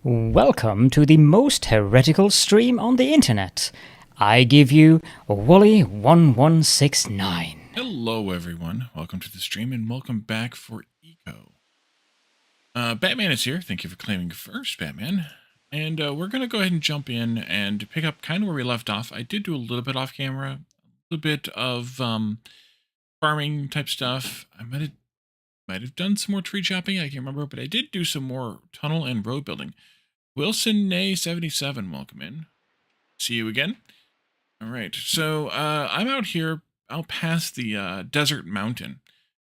Welcome to the most heretical stream on the internet. I give you Wally1169. Hello everyone, welcome to the stream and welcome back for Eco. Batman is here, thank you for claiming first, Batman. And we're going to go ahead and jump in and pick up kind of where we left off. I did do a little bit off camera, a little bit of farming type stuff. I might have done some more tree chopping, I can't remember, but I did do some more tunnel and road building. Wilson Nay 77, welcome in. See you again. All right, so I'm out here, out past the desert mountain.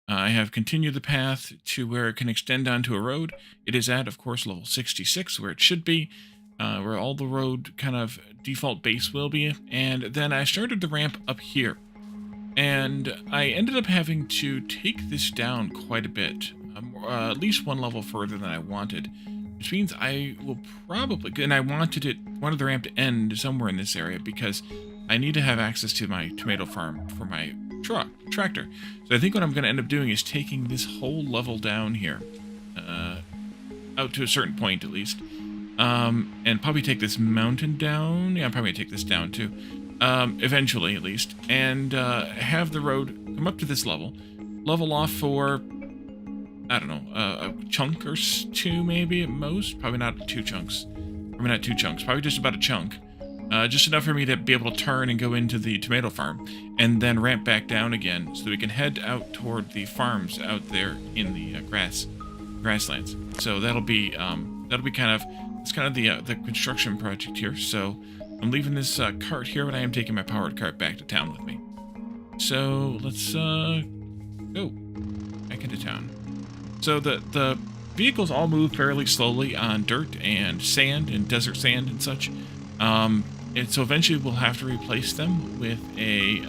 I have continued the path to where it can extend onto a road. It is at, of course, level 66, where it should be, where all the road kind of default base will be. And then I started the ramp up here. And I ended up having to take this down quite a bit, at least one level further than I wanted. Which means I will probably, and I wanted the ramp to end somewhere in this area because I need to have access to my tomato farm for my tractor. So I think what I'm going to end up doing is taking this whole level down here, out to a certain point at least, and probably take this mountain down. Yeah, I'm probably going to take this down too, eventually at least, and have the road come up to this level off for, I don't know, a chunk or two maybe at most. Probably not two chunks. Probably just about a chunk. Just enough for me to be able to turn and go into the tomato farm and then ramp back down again so that we can head out toward the farms out there in the grasslands. So that'll be kind of, it's kind of the construction project here. So I'm leaving this cart here, but I am taking my powered cart back to town with me. So let's go back into town. So the vehicles all move fairly slowly on dirt and sand and desert sand and such. And so eventually we'll have to replace them with a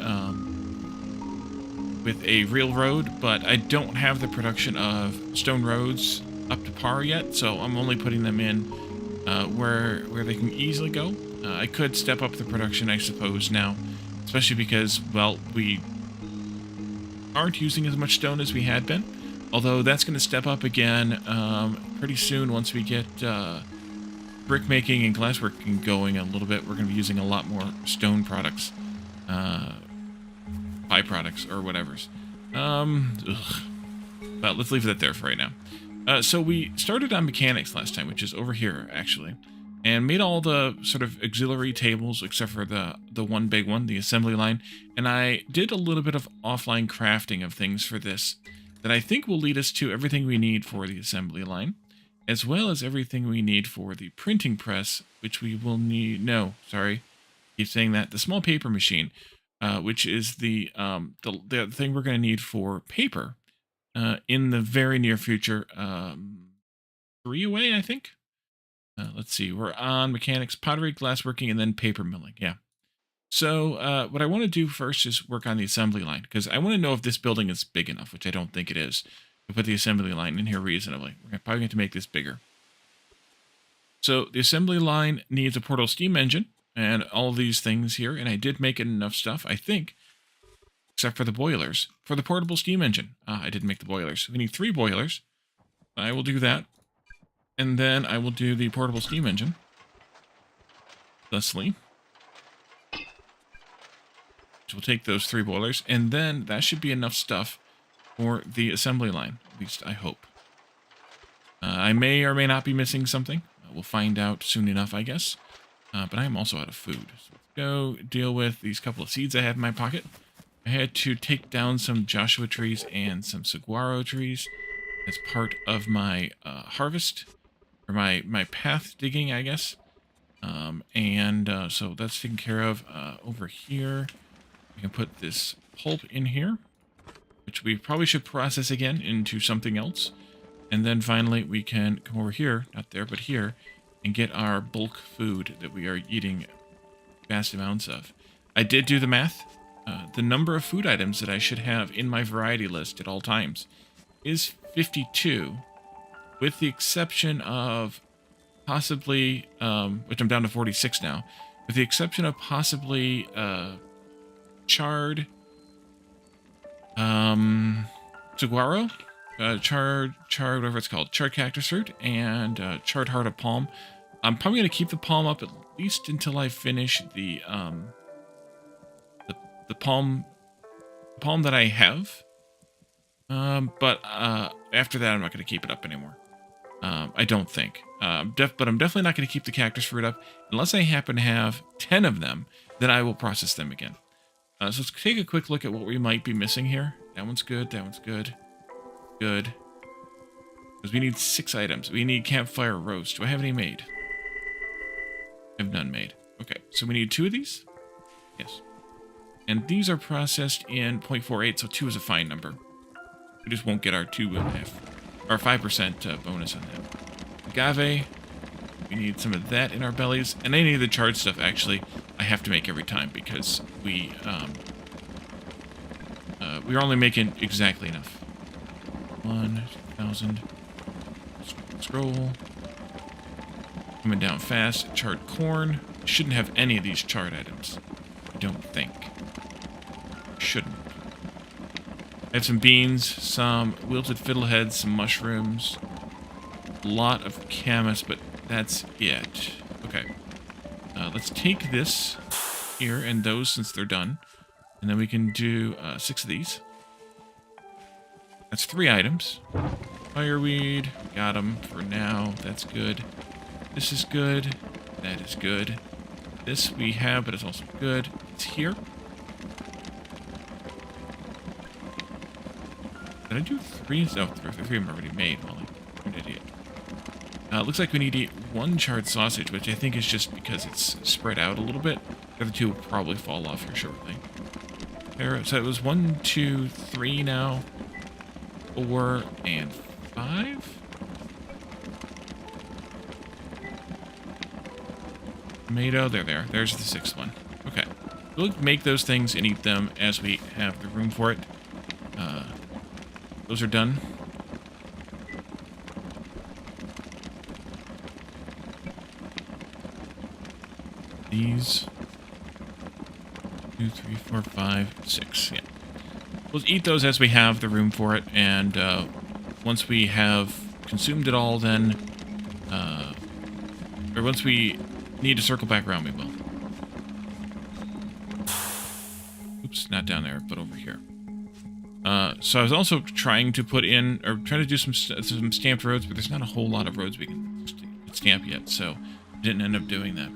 real road, but I don't have the production of stone roads up to par yet, so I'm only putting them in where they can easily go. I could step up the production, I suppose, now, especially because, well, we aren't using as much stone as we had been. Although that's going to step up again pretty soon once we get brick making and glassworking going a little bit. We're going to be using a lot more stone products, byproducts or whatever's. But let's leave that there for right now. So we started on mechanics last time, which is over here actually, and made all the sort of auxiliary tables except for the one big one, the assembly line. And I did a little bit of offline crafting of things for this that I think will lead us to everything we need for the assembly line, as well as everything we need for the printing press, which we will need, keep saying that, the small paper machine, which is the thing we're going to need for paper in the very near future, 3 away, I think. Let's see, we're on mechanics, pottery, glassworking, and then paper milling, yeah. So what I want to do first is work on the assembly line, because I want to know if this building is big enough, which I don't think it is, to put the assembly line in here reasonably. We're probably going to make this bigger. So the assembly line needs a portable steam engine and all these things here, and I did make enough stuff, I think, except for the boilers. For the portable steam engine, I didn't make the boilers. We need 3 boilers. I will do that, and then I will do the portable steam engine. Thusly. We'll take those 3 boilers, and then that should be enough stuff for the assembly line. At least I hope. I may or may not be missing something. We'll find out soon enough, I guess. But I am also out of food. So let's go deal with these couple of seeds I have in my pocket. I had to take down some Joshua trees and some saguaro trees as part of my harvest, or my path digging, I guess. So that's taken care of. Over here, we can put this pulp in here, which we probably should process again into something else. And then finally we can come over here, not there, but here, and get our bulk food that we are eating vast amounts of. I did do the math. The number of food items that I should have in my variety list at all times is 52, with the exception of possibly, which I'm down to 46 now, with the exception of possibly charred saguaro, charred whatever it's called, charred cactus root, and charred heart of palm. I'm probably going to keep the palm up at least until I finish the palm that I have. But after that, I'm not going to keep it up anymore. I don't think. But I'm definitely not going to keep the cactus fruit up unless I happen to have 10 of them. Then I will process them again. So let's take a quick look at what we might be missing here. That one's good. That one's good. Good. Because we need 6 items. We need campfire roast. Do I have any made? I have none made. Okay, so we need 2 of these? Yes. And these are processed in 0.48, so 2 is a fine number. We just won't get our 2.5 or 5% bonus on that. Agave. We need some of that in our bellies. And any of the charred stuff, actually, I have to make every time because we're only making exactly enough. 1,000. Scroll. Coming down fast. Charred corn. Shouldn't have any of these charred items. I don't think. Shouldn't. I have some beans, some wilted fiddleheads, some mushrooms, a lot of camas, but that's it. Okay. Let's take this here and those since they're done. And then we can do 6 of these. That's 3 items. Fireweed. Got them for now. That's good. This is good. That is good. This we have, but it's also good. It's here. Did I do 3? No, 3 of them are already made. Well, I'm an idiot. Looks like we need to eat 1 charred sausage, which I think is just because it's spread out a little bit. The other 2 will probably fall off here shortly. There, so it was 1, 2, 3 now. 4 and 5. Tomato, there. There's the 6th one. Okay. We'll make those things and eat them as we have the room for it. Those are done. These 2, 3, 4, 5, 6. Yeah. We'll eat those as we have the room for it, and once we have consumed it all, then, or once we need to circle back around, we will. Oops, not down there, but over here. So I was also trying to put in, or trying to do some stamped roads, but there's not a whole lot of roads we can stamp yet, so I didn't end up doing that.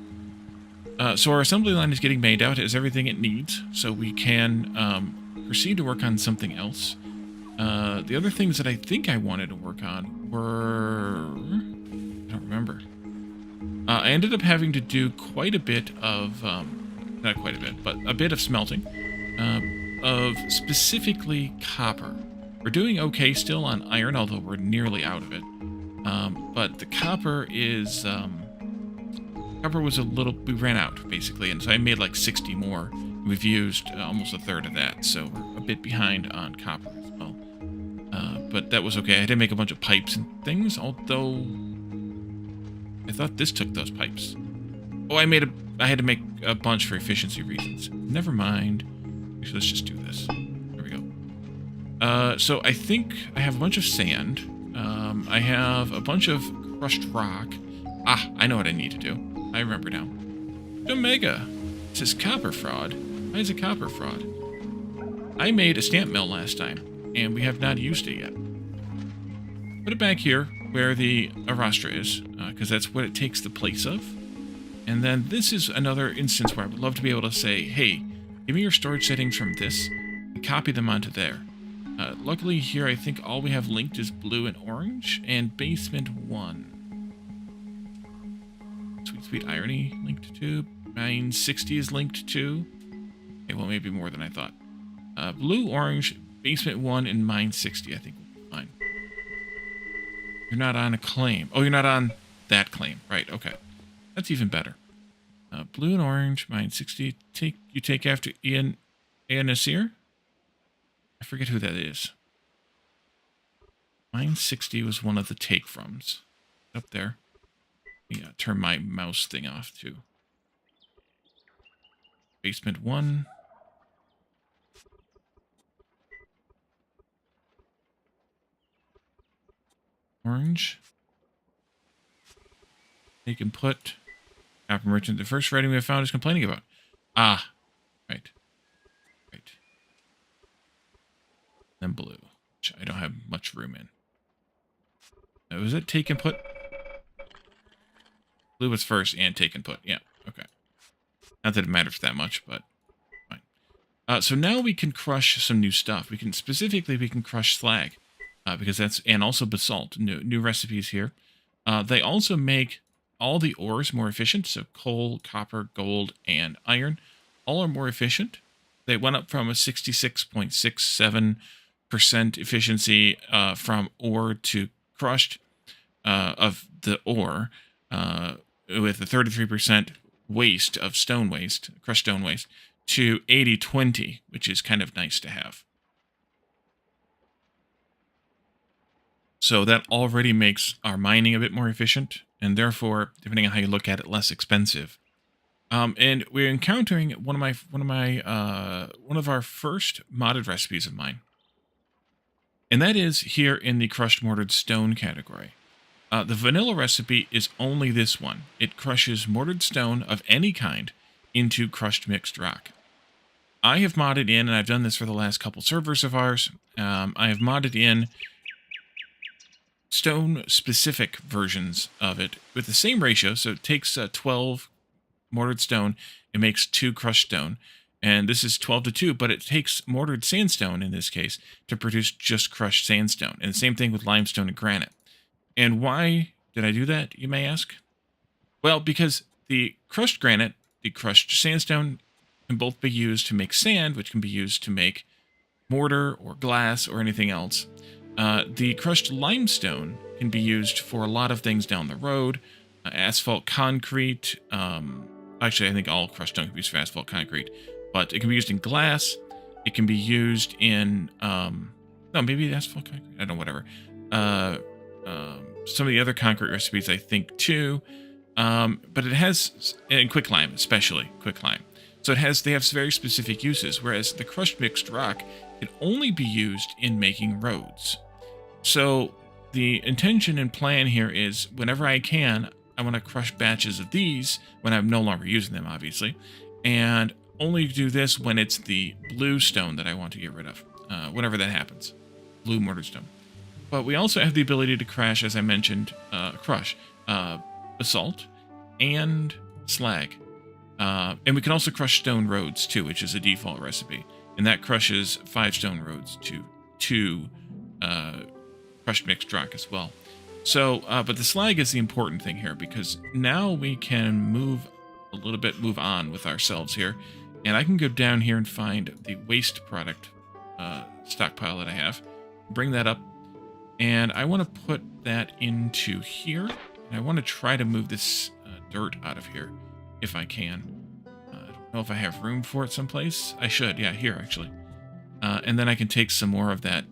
So our assembly line is getting made out. It has everything it needs, so we can proceed to work on something else. The other things that I think I wanted to work on were... I don't remember. I ended up having to do quite a bit of... not quite a bit, but a bit of smelting. Of specifically copper. We're doing okay still on iron, although we're nearly out of it. But the copper is... copper was a little... We ran out, basically, and so I made like 60 more. We've used almost a third of that, so we're a bit behind on copper as well. But that was okay. I did make a bunch of pipes and things, although... I thought this took those pipes. Oh, I had to make a bunch for efficiency reasons. Never mind. Actually, let's just do this. There we go. So I think I have a bunch of sand. I have a bunch of crushed rock. Ah, I know what I need to do. I remember now. Omega. It says copper fraud. Why is it copper fraud? I made a stamp mill last time, and we have not used it yet. Put it back here where the Arastra is, because that's what it takes the place of. And then this is another instance where I would love to be able to say, hey, give me your storage settings from this, and copy them onto there. Luckily here, I think all we have linked is blue and orange, and basement 1. Sweet, sweet irony linked to. Mine 60 is linked to. Okay, well, maybe more than I thought. Blue, orange, basement 1, and mine 60, I think will be fine. You're not on a claim. Oh, you're not on that claim. Right, okay. That's even better. Blue and orange, mine 60. You take after Ian Nasir? I forget who that is. Mine 60 was one of the take-froms. Up there. Yeah, turn my mouse thing off, too. Basement 1. Orange. Take and put. Copper merchant. The first writing we have found is complaining about. Ah, right. Right. Then blue, which I don't have much room in. Was it take and put? Blue was first and take and put. Yeah, okay. Not that it matters that much, but fine. So now we can crush some new stuff. We can crush slag, because that's, and also basalt. New recipes here. They also make all the ores more efficient. So coal, copper, gold, and iron, all are more efficient. They went up from a 66.67% efficiency from ore to crushed of the ore, with a 33% waste of stone waste, crushed stone waste, to 80-20, which is kind of nice to have. So that already makes our mining a bit more efficient, and therefore, depending on how you look at it, less expensive. And we're encountering one of our first modded recipes of mine, and that is here in the crushed mortared stone category. The vanilla recipe is only this one. It crushes mortared stone of any kind into crushed mixed rock. I have modded in, and I've done this for the last couple servers of ours, I have modded in stone-specific versions of it with the same ratio. So it takes 12 mortared stone, it makes 2 crushed stone, and this is 12 to 2, but it takes mortared sandstone, in this case, to produce just crushed sandstone. And the same thing with limestone and granite. And why did I do that, you may ask? Well, because the crushed granite, the crushed sandstone, can both be used to make sand, which can be used to make mortar or glass or anything else. The crushed limestone can be used for a lot of things down the road. Asphalt concrete. Actually, I think all crushed stone can be used for asphalt concrete. But it can be used in glass. It can be used in... no, maybe asphalt concrete. I don't know, whatever. Some of the other concrete recipes, I think, too. But it has... And quicklime, especially. Quicklime. So they have very specific uses, whereas the crushed mixed rock can only be used in making roads. So the intention and plan here is, whenever I can, I want to crush batches of these when I'm no longer using them, obviously, and only do this when it's the blue stone that I want to get rid of, whenever that happens. Blue mortar stone. But we also have the ability to crush, as I mentioned, basalt and slag. And we can also crush stone roads, too, which is a default recipe. And that crushes 5 stone roads to 2 crushed mixed rock as well. So, but the slag is the important thing here, because now we can move on with ourselves here. And I can go down here and find the waste product stockpile that I have. Bring that up. And I want to put that into here. And I want to try to move this dirt out of here, if I can. I don't know if I have room for it someplace. I should, yeah, here actually. And then I can take some more of that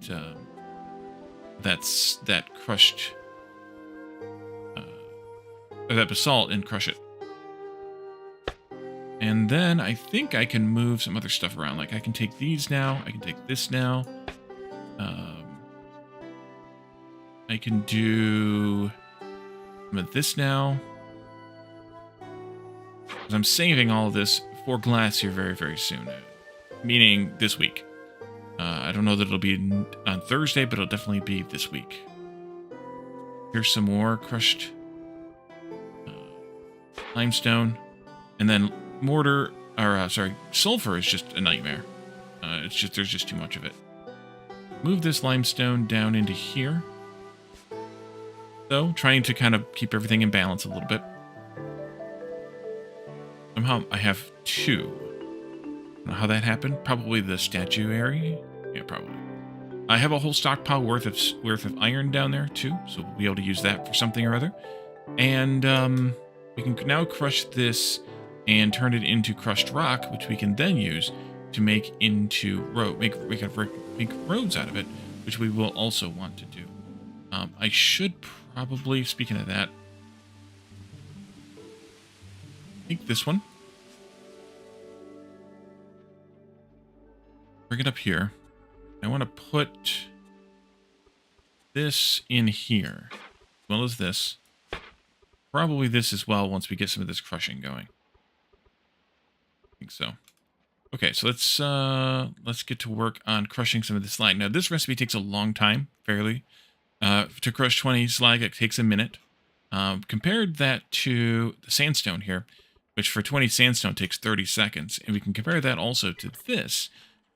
that crushed that basalt and crush it. And then I think I can move some other stuff around. Like I can take these now. I can take this now. I can do some of this now. Because I'm saving all of this for glass here very, very soon. Meaning this week. I don't know that it'll be on Thursday, but it'll definitely be this week. Here's some more crushed limestone. And then mortar, or sulfur is just a nightmare. There's just too much of it. Move this limestone down into here. So, trying to kind of keep everything in balance a little bit. Somehow I have 2. I don't know how that happened. Probably the statue area. Yeah, probably. I have a whole stockpile worth of iron down there too, so we'll be able to use that for something or other. And we can now crush this and turn it into crushed rock, which we can then use to make into make roads out of it, which we will also want to do. I should probably, speaking of that, take this one, bring it up here. I want to put this in here, as well as this. probably this as well once we get some of this crushing going. I think so. Okay, so let's get to work on crushing some of the slag. Now, this recipe takes a long time, fairly. To crush 20 slag, it takes a minute. Compared that to the sandstone here, which for 20 sandstone takes 30 seconds. And we can compare that also to this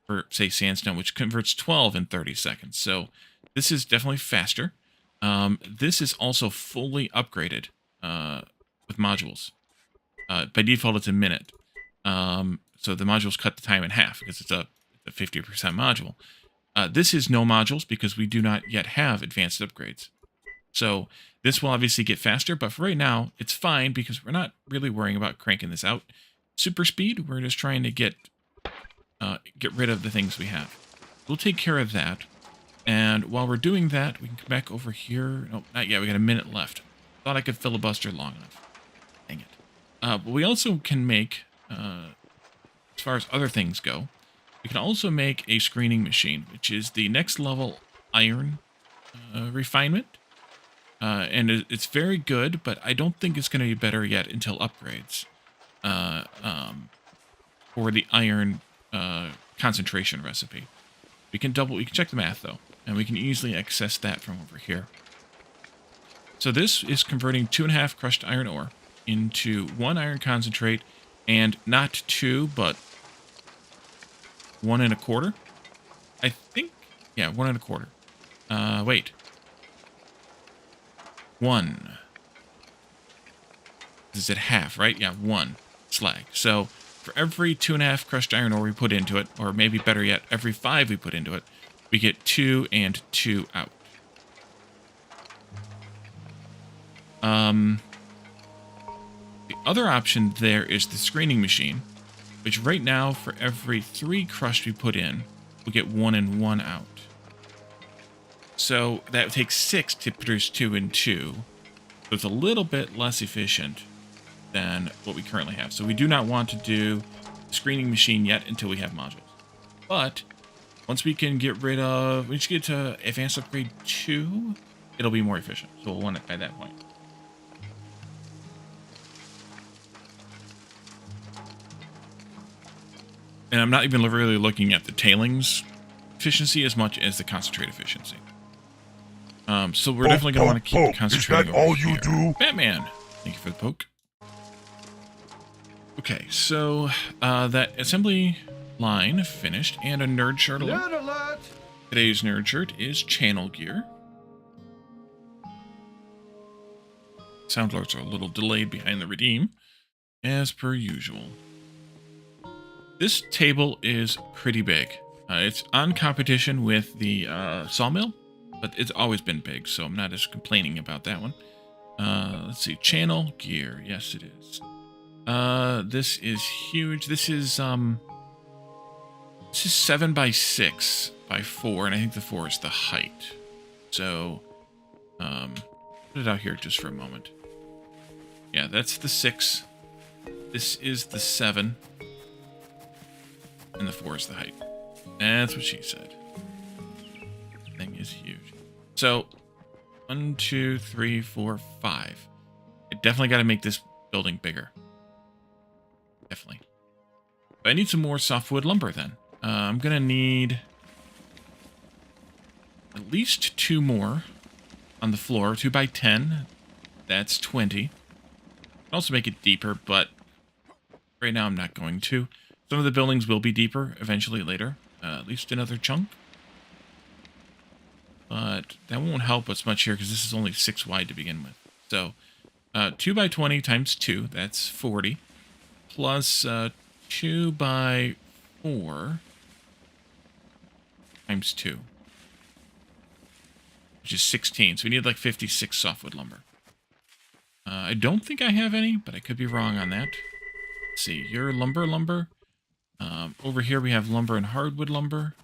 for, say, sandstone, which converts 12 in 30 seconds. So this is definitely faster. This is also fully upgraded with modules. By default, it's a minute. So the modules cut the time in half because it's a 50% module. This is no modules because we do not yet have advanced upgrades. So this will obviously get faster, but for right now, it's fine because we're not really worrying about cranking this out. Super speed, we're just trying to get rid of the things we have. We'll take care of that. And while we're doing that, we can come back over here. Nope, not yet. We got a minute left. Thought I could filibuster long enough. Dang it. But we also can make, as far as other things go, we can also make a screening machine, which is the next level iron refinement. And it's very good, but I don't think it's going to be better yet until upgrades for the iron concentration recipe. We can check the math though, and we can easily access that from over here. So this is converting 2.5 crushed iron ore into 1 iron concentrate, and not 2, but 1 1/4. I think, yeah, 1 1/4. Wait. 1. This is at half, right? Yeah, 1 slag. So for every 2.5 crushed iron ore we put into it, or maybe better yet, every 5 we put into it, we get 2 and 2 out. The other option there is the screening machine, which right now for every 3 crushed we put in, we get 1 and 1 out. So that takes 6 to produce 2 and 2. So it's a little bit less efficient than what we currently have. So we do not want to do the screening machine yet until we have modules. But once we can get rid of, we should get to advanced upgrade 2, it'll be more efficient. So we'll want it by that point. And I'm not even really looking at the tailings efficiency as much as the concentrate efficiency. So we're definitely going to want to keep concentrating over here. Is that all you do? Batman! Thank you for the poke. Okay, so that assembly line finished, and a nerd shirt alert. Nerd alert! Today's nerd shirt is channel gear. Sound alerts are a little delayed behind the redeem, as per usual. This table is pretty big. It's on competition with the sawmill, but it's always been big, so I'm not just complaining about that one. Let's see, channel gear. Yes, it is. This is huge. This is 7 by 6 by 4, and I think the 4 is the height. So, put it out here just for a moment. Yeah, that's the 6. This is the 7. And the 4 is the height. That's what she said. Thing is huge. So, 1, 2, 3, 4, 5. I definitely got to make this building bigger. Definitely. But I need some more softwood lumber then. I'm going to need at least 2 more on the floor. 2 by 10. That's 20. I can also make it deeper, but right now I'm not going to. Some of the buildings will be deeper eventually later. At least another chunk. But that won't help us much here because this is only 6 wide to begin with. So 2 by 20 times 2, that's 40. Plus 2 by 4 times 2. Which is 16. So we need like 56 softwood lumber. I don't think I have any, but I could be wrong on that. Let's see, your lumber. Over here we have lumber and hardwood lumber.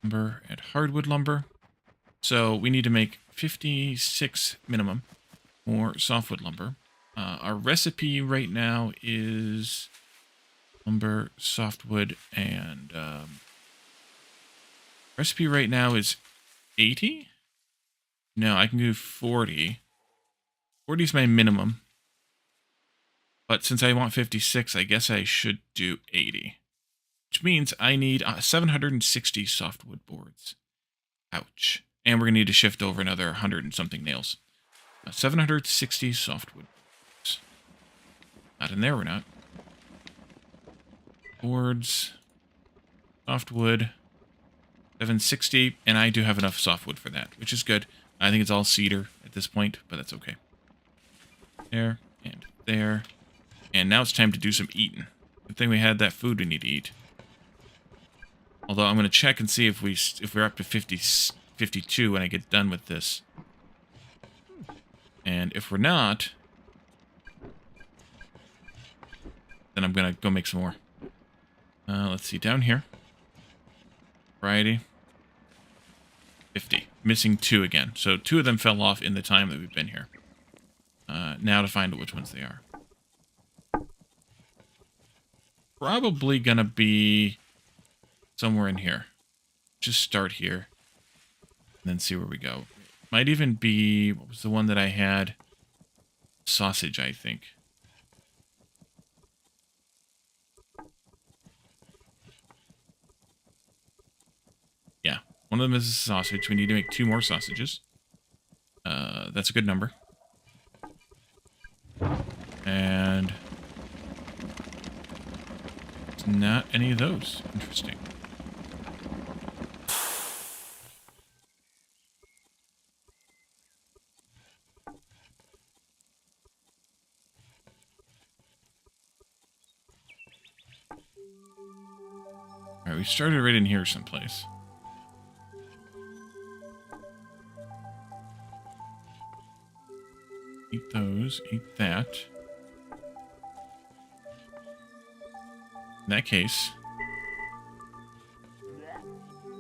Lumber and hardwood lumber. So we need to make 56 minimum more softwood lumber. Our recipe right now is lumber, softwood, and recipe right now is 80? No, I can do 40. 40 is my minimum. But since I want 56, I guess I should do 80. Which means I need 760 softwood boards. Ouch. And we're going to need to shift over another 100 and something nails. 760 softwood boards. Not in there, we're not. Boards. Softwood. 760. And I do have enough softwood for that, which is good. I think it's all cedar at this point, but that's okay. There and there. And now it's time to do some eating. Good thing we had that food we need to eat. Although I'm going to check and see if we're up to 52 when I get done with this. And if we're not, then I'm going to go make some more. Let's see, down here. Variety. 50. Missing 2 again. So 2 of them fell off in the time that we've been here. Now to find out which ones they are. Probably going to be somewhere in here. Just start here. And then see where we go. Might even be... What was the one that I had? Sausage, I think. Yeah. One of them is a sausage. We need to make 2 more sausages. That's a good number. And... it's not any of those. Interesting. Alright, we started right in here someplace. Eat those, eat that. In that case,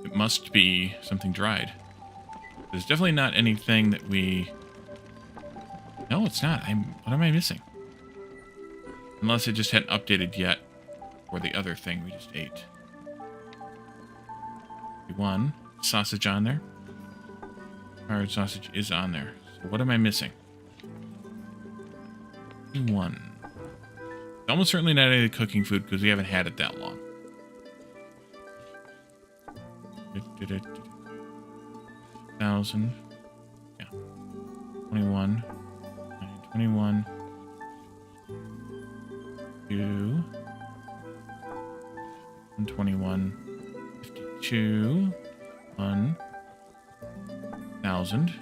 it must be something dried. There's definitely not anything that we... No, it's not. What am I missing? Unless it just hadn't updated yet for the other thing we just ate. 1 sausage on there. Hard sausage is on there. So what am I missing? 1. Almost certainly not any cooking food because we haven't had it that long. 1,000. Yeah. 21. 21. 2. 121. 52. 1,000.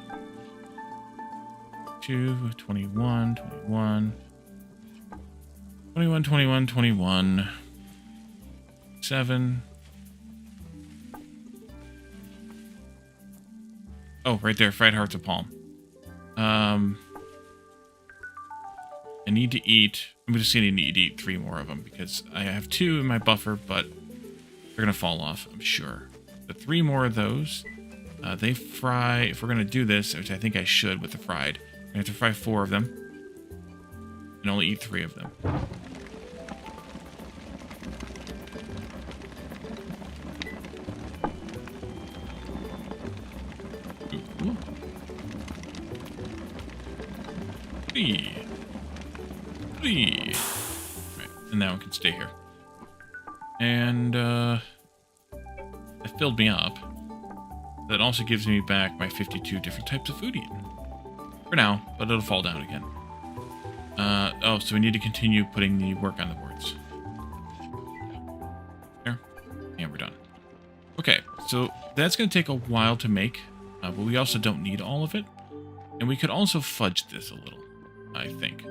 2. 21. 21. 21, 21, 21. 7. Oh, right there. Fried hearts of palm. I need to eat... I'm just going to need to eat 3 more of them because I have 2 in my buffer, but they're going to fall off, I'm sure. But 3 more of those. They fry... If we're going to do this, which I think I should with the fried, I have to fry 4 of them. And only eat 3 of them. Ooh. 3. 3. Right, and that one can stay here. And, that filled me up. That also gives me back my 52 different types of food eaten. For now, but it'll fall down again. Oh, so we need to continue putting the work on the boards. There. And we're done. Okay, so that's going to take a while to make, but we also don't need all of it. And we could also fudge this a little, I think.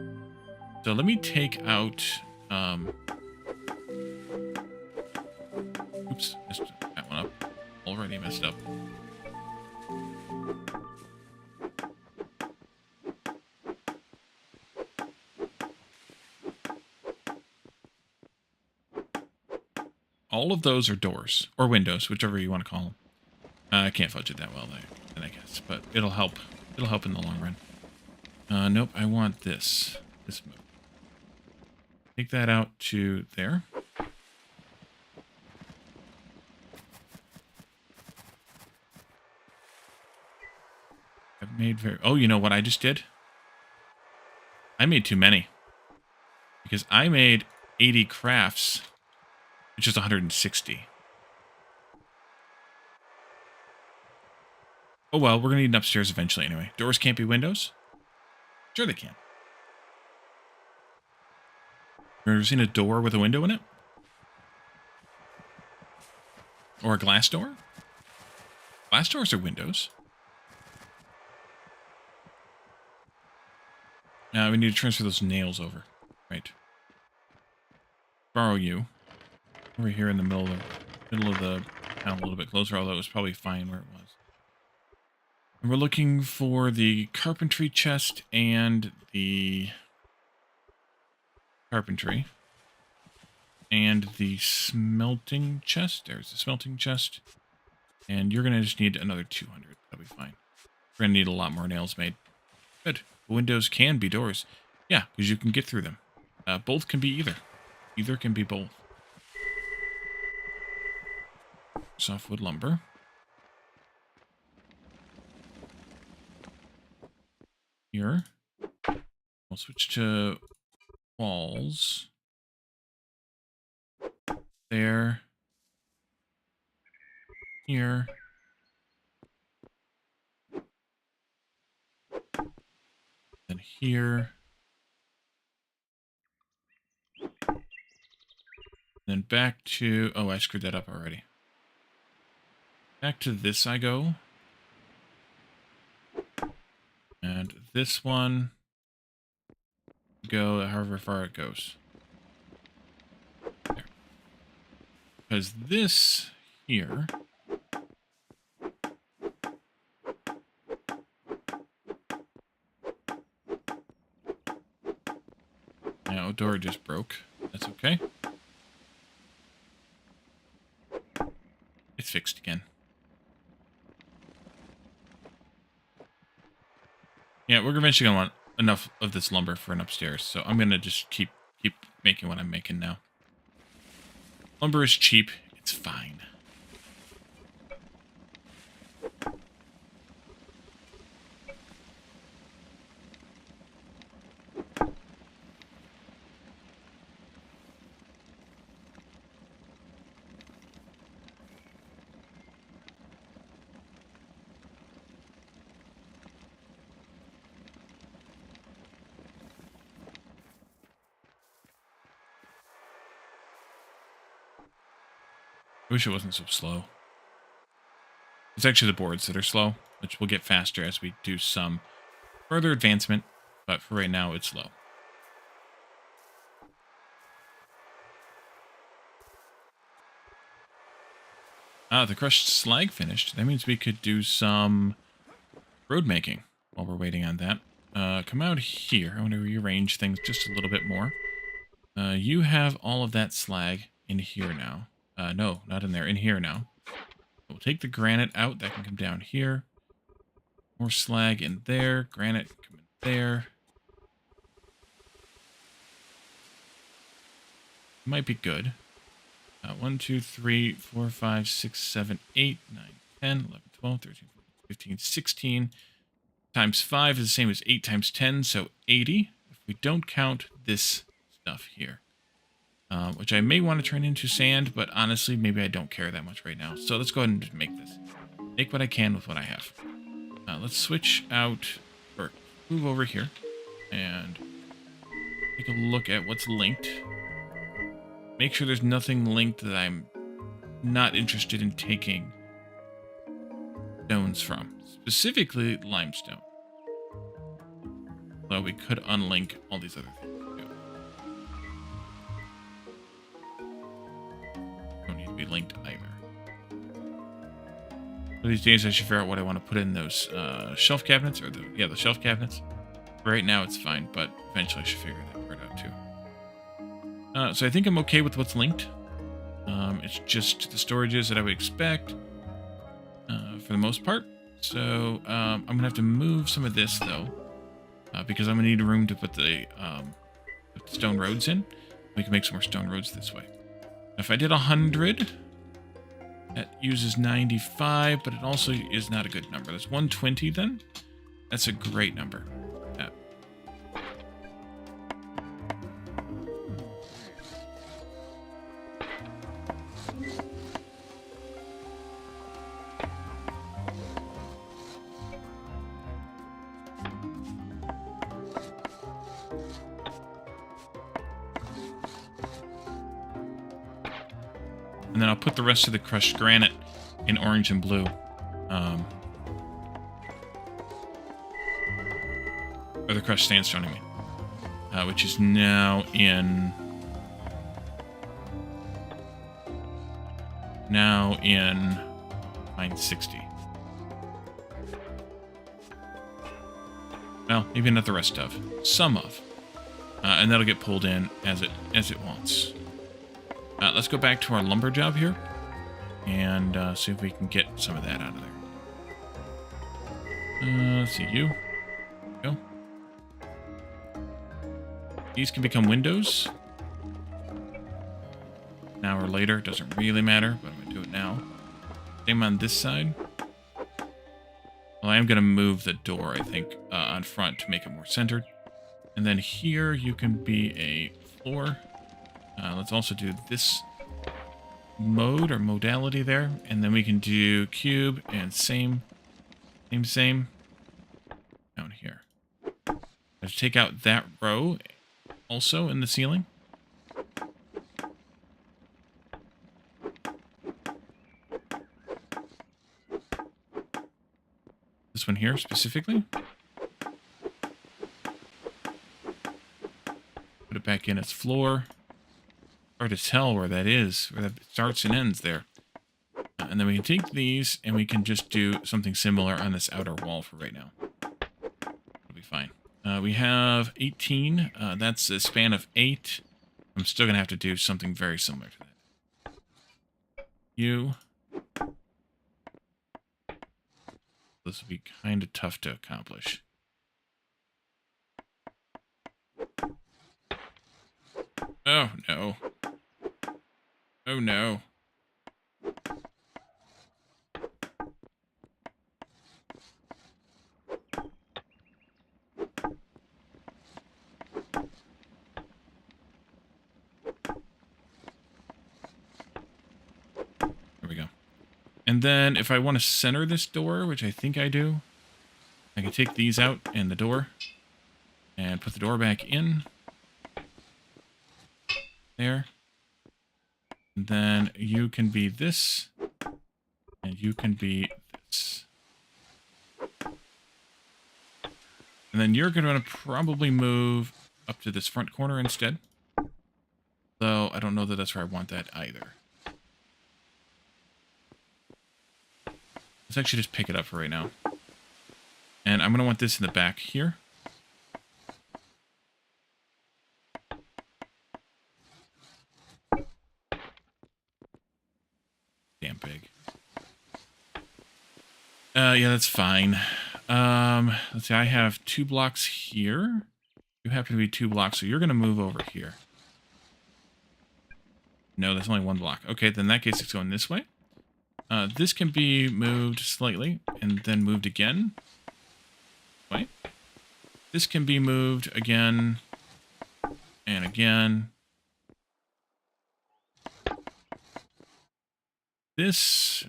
So let me take out... oops, messed that one up. Already messed up. All of those are doors, or windows, whichever you want to call them. I can't fudge it that well, then I guess, but it'll help. It'll help in the long run. Nope, I want this. This move. Take that out to there. I've made very... Oh, you know what I just did? I made too many. Because I made 80 crafts, which is 160. Oh well, we're going to need an upstairs eventually anyway. Doors can't be windows? Sure they can. You ever seen a door with a window in it? Or a glass door? Glass doors are windows. Now we need to transfer those nails over. Right. Borrow you. Over here in the middle of the town, a little bit closer, although it was probably fine where it was. And we're looking for the carpentry chest and the carpentry. And the smelting chest. There's the smelting chest. And you're going to just need another 200. That'll be fine. We're going to need a lot more nails made. Good. Windows can be doors. Yeah, because you can get through them. Both can be either. Either can be both. Softwood lumber. Here. We'll switch to walls. There. Here. Then here. Then back to... Oh, I screwed that up already. Back to this I go. And this one... go however far it goes. There. Because this here... Now, door just broke. That's okay. It's fixed again. Yeah, we're eventually going to want enough of this lumber for an upstairs, so I'm going to just keep making what I'm making now. Lumber is cheap. It's fine. I wish it wasn't so slow. It's actually the boards that are slow, which will get faster as we do some further advancement, but for right now, it's slow. Ah, the crushed slag finished. That means we could do some road making while we're waiting on that. Come out here. I want to rearrange things just a little bit more. You have all of that slag in here now. No, not in there. In here now. We'll take the granite out. That can come down here. More slag in there. Granite come in there. Might be good. 1, 2, 3, 4, 5, 6, 7, 8, 9, 10, 11, 12, 13, 14, 15, 16. Times 5 is the same as 8 times 10, so 80. If we don't count this stuff here. Which I may want to turn into sand, but honestly, maybe I don't care that much right now. So let's go ahead and just make this. Make what I can with what I have. Let's switch out, or move over here, and take a look at what's linked. Make sure there's nothing linked that I'm not interested in taking stones from. Specifically, limestone. Though we could unlink all these other things. Be linked either. One of these days I should figure out what I want to put in those shelf cabinets, or the shelf cabinets. Right now it's fine, but eventually I should figure that part out too. So I think I'm okay with what's linked. It's just the storages that I would expect for the most part. So I'm gonna have to move some of this though, because I'm gonna need room to put the stone roads in. We can make some more stone roads this way. If I did 100, that uses 95, but it also is not a good number. That's 120 then. That's a great number. Yeah. And then I'll put the rest of the crushed granite in orange and blue. Or the crushed sandstone, I mean. Which is now in... line 60. Well, maybe not the rest of. Some of. And that'll get pulled in as it wants. Let's go back to our lumber job here. And see if we can get some of that out of there. Let's see, you. Go. These can become windows. An hour later, doesn't really matter, but I'm going to do it now. Same on this side. Well, I am going to move the door, I think, on front to make it more centered. And then here you can be a floor. Let's also do this mode or modality there. And then we can do cube and same down here. Let's take out that row also in the ceiling. This one here specifically. Put it back in its floor. Hard to tell where that is, where that starts and ends there. And then we can take these and we can just do something similar on this outer wall for right now. It'll be fine. We have 18. That's a span of 8. I'm still going to have to do something very similar to that. You. This will be kind of tough to accomplish. Oh, no. Oh, no. There we go. And then if I want to center this door, which I think I do, I can take these out and the door and put the door back in. There. And then you can be this and you can be this. And then you're going to probably move up to this front corner instead. Though I don't know that that's where I want that either. Let's actually just pick it up for right now. And I'm going to want this in the back here. Damn big. Yeah, that's fine. Let's see, I have 2 blocks here. You happen to be 2 blocks, so you're going to move over here. No, that's only 1 block. Okay, then in that case, it's going this way. This can be moved slightly and then moved again. Wait. This can be moved again and again. This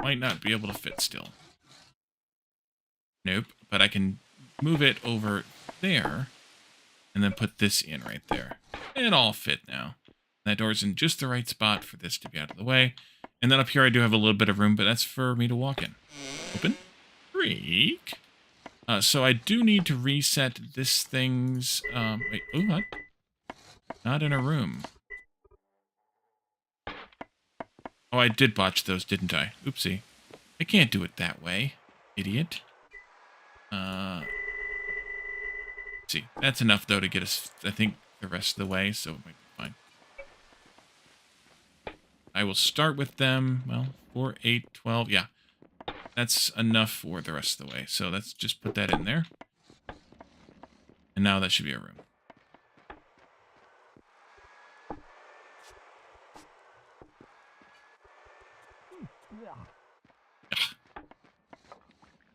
might not be able to fit still. Nope, but I can move it over there and then put this in right there. It all fit now. That door's in just the right spot for this to be out of the way. And then up here I do have a little bit of room, but that's for me to walk in. Open. Creak. So I do need to reset this thing's... wait, oh, what? Not in a room. Oh, I did botch those, didn't I? Oopsie. I can't do it that way, idiot. Let's see. That's enough, though, to get us, I think, the rest of the way, so it might be fine. I will start with them, well, 4, 8, 12, yeah. That's enough for the rest of the way, so let's just put that in there. And now that should be a room.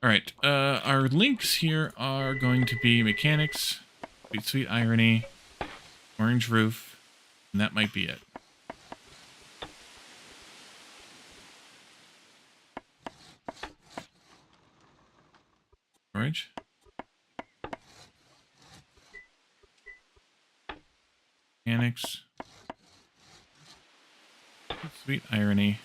Alright, our links here are going to be mechanics, sweet, sweet irony, orange roof, and that might be it. Orange. Mechanics. Sweet irony.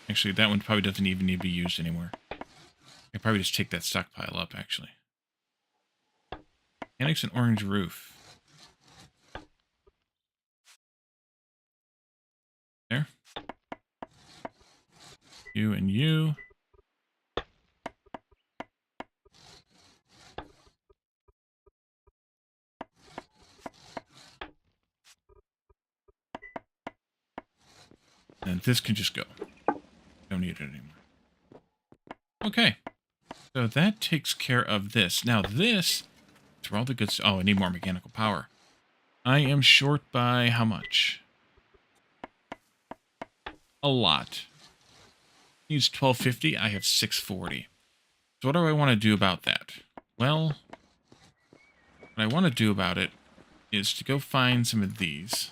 Actually, that one probably doesn't even need to be used anymore. I probably just take that stockpile up, actually. Annex an orange roof. There. You and you. And this can just go. Don't need it anymore. Okay. So that takes care of this. Now this is where all the good stuff. Oh, I need more mechanical power. I am short by how much? A lot. Needs 1250. I have 640. So what do I want to do about that? Well, what I want to do about it is to go find some of these.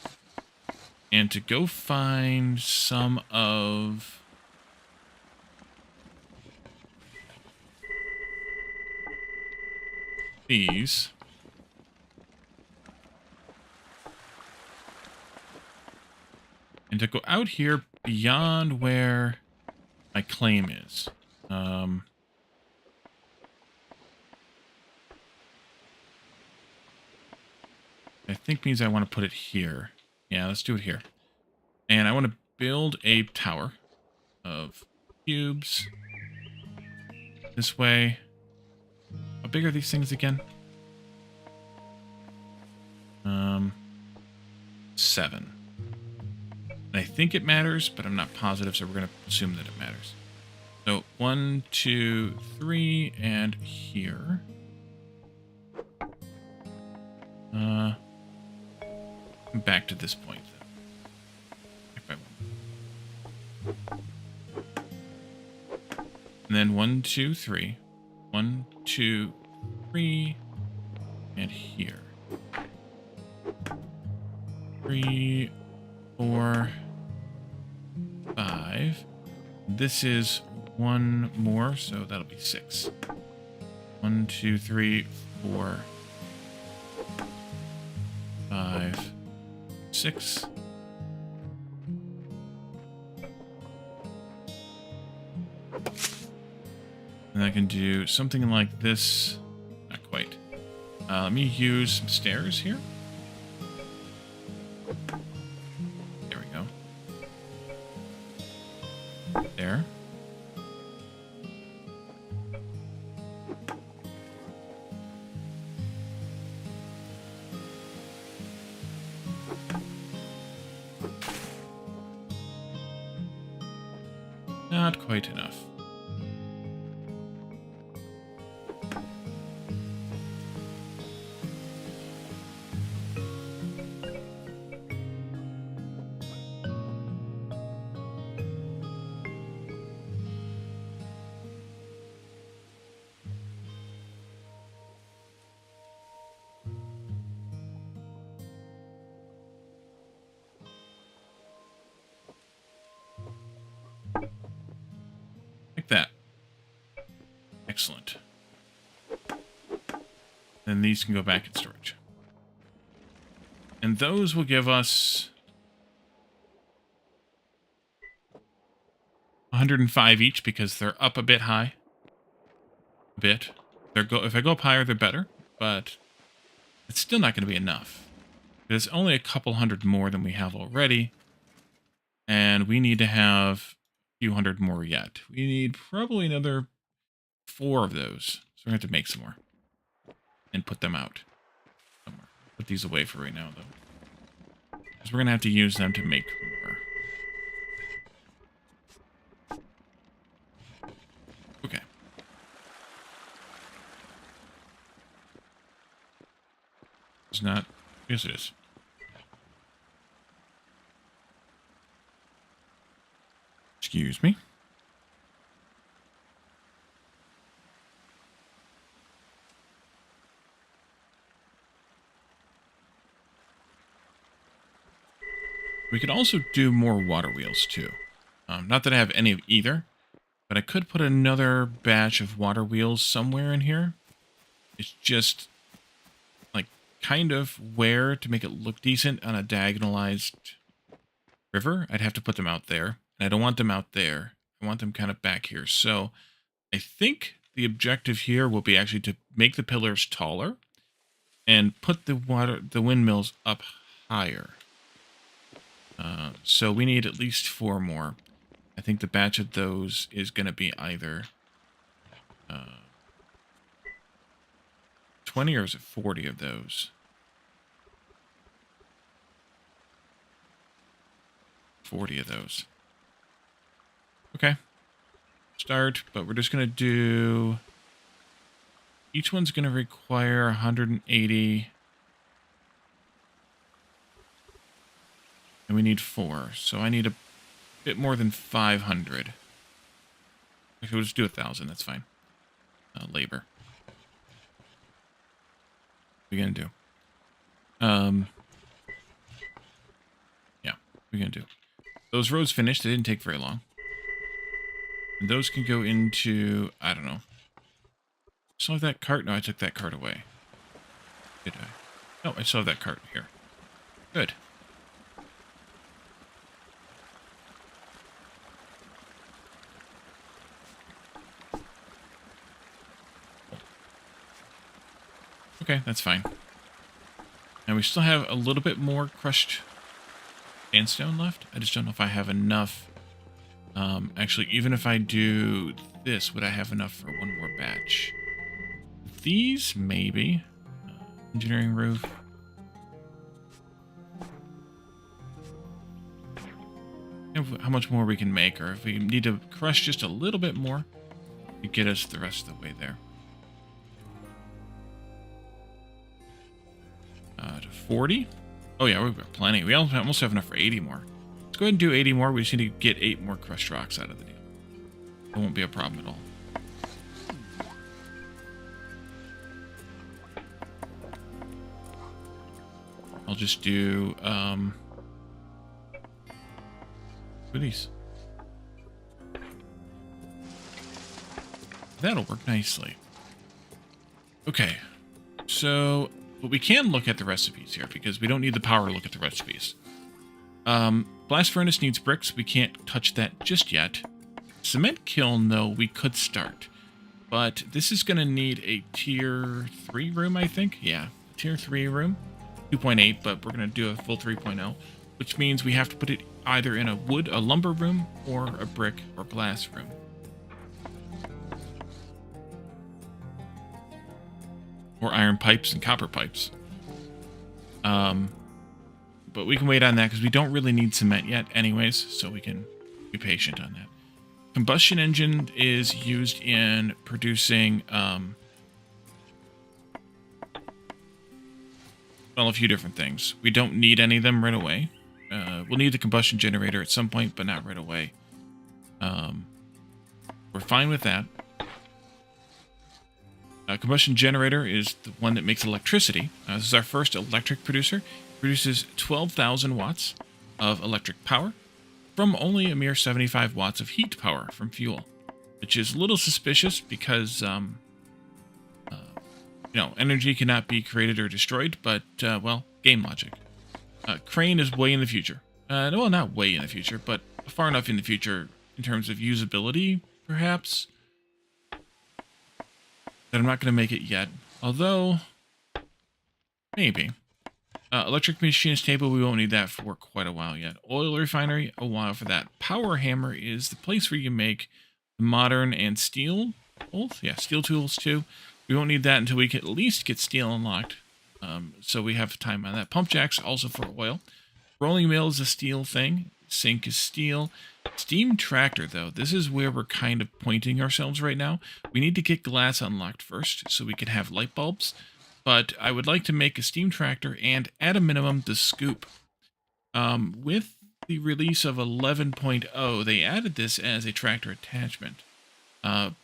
And to go find some of these. And to go out here beyond where my claim is. I think means I want to put it here. Yeah, let's do it here. And I want to build a tower of cubes. This way. How big are these things again? 7. And I think it matters, but I'm not positive, so we're going to assume that it matters. So 1, 2, 3, and here. Back to this point, though. If I want. And then 1, 2, 3. 1, 2, 3, and here. 3, 4, 5. This is 1 more, so that'll be 6. 1, 2, 3, 4, 5, 6. And I can do something like this. Not quite. Let me use some stairs here. There we go. There. Not quite enough. Like that. Excellent. Then these can go back in storage. And those will give us 105 each because they're up a bit high. A bit. If I go up higher, they're better, but it's still not going to be enough. There's only a couple hundred more than we have already, and we need to have a few hundred more yet. We need probably another 4 of those, so we're going to have to make some more and put them out somewhere. Put these away for right now, though, because we're going to have to use them to make more. Okay. It's not. Yes, it is. Excuse me. We could also do more water wheels, too. Not that I have any of either, but I could put another batch of water wheels somewhere in here. It's just, like, kind of where to make it look decent on a diagonalized river. I'd have to put them out there. I don't want them out there. I want them kind of back here. So I think the objective here will be actually to make the pillars taller and put the windmills up higher. So we need at least 4 more. I think the batch of those is going to be either 20 or is it 40 of those? 40 of those. Okay. Start, but we're just going to do... Each one's going to require 180. And we need 4. So I need a bit more than 500. Actually, we'll just do 1,000. That's fine. Labor. What are we going to do? Yeah, what are we going to do? Those roads finished. They didn't take very long. And those can go into, I don't know. Still have that cart? No, I took that cart away. Did I? No, I still have that cart here. Good. Okay, that's fine. And we still have a little bit more crushed sandstone left. I just don't know if I have enough. Actually, even if I do this, would I have enough for one more batch? These, maybe. Engineering roof. How much more we can make, or if we need to crush just a little bit more to get us the rest of the way there. To 40? Oh yeah, we've got plenty. We almost have enough for 80 more. Let's go ahead and do 80 more. We just need to get 8 more crushed rocks out of the deal. It won't be a problem at all. I'll just do, goodies. That'll work nicely. Okay, so, but we can look at the recipes here because we don't need the power to look at the recipes. Blast furnace needs bricks. We can't touch that just yet. Cement kiln, though, we could start. But this is going to need a tier 3 room, I think. Yeah, tier 3 room. 2.8, but we're going to do a full 3.0, which means we have to put it either in a lumber room or a brick or glass room. Or iron pipes and copper pipes. But we can wait on that because we don't really need cement yet anyways, so we can be patient on that. Combustion engine is used in producing well, a few different things. We don't need any of them right away. We'll need the combustion generator at some point, but not right away. We're fine with that. Combustion generator is the one that makes electricity. This is our first electric producer. It produces 12,000 watts of electric power from only a mere 75 watts of heat power from fuel, which is a little suspicious because, energy cannot be created or destroyed, but, well, game logic. Crane is way in the future. Well, not way in the future, but far enough in the future in terms of usability, perhaps, that I'm not going to make it yet. Although, maybe. Electric machinist table, we won't need that for quite a while yet. Oil refinery, a while for that. Power hammer is the place where you make modern and steel tools. Yeah, steel tools too. We won't need that until we can at least get steel unlocked. So we have time on that. Pump jacks, also for oil. Rolling mill is a steel thing. Sink is steel. Steam tractor, though, this is where we're kind of pointing ourselves right now. We need to get glass unlocked first so we can have light bulbs. But I would like to make a steam tractor and, at a minimum, the scoop. With the release of 11.0, they added this as a tractor attachment.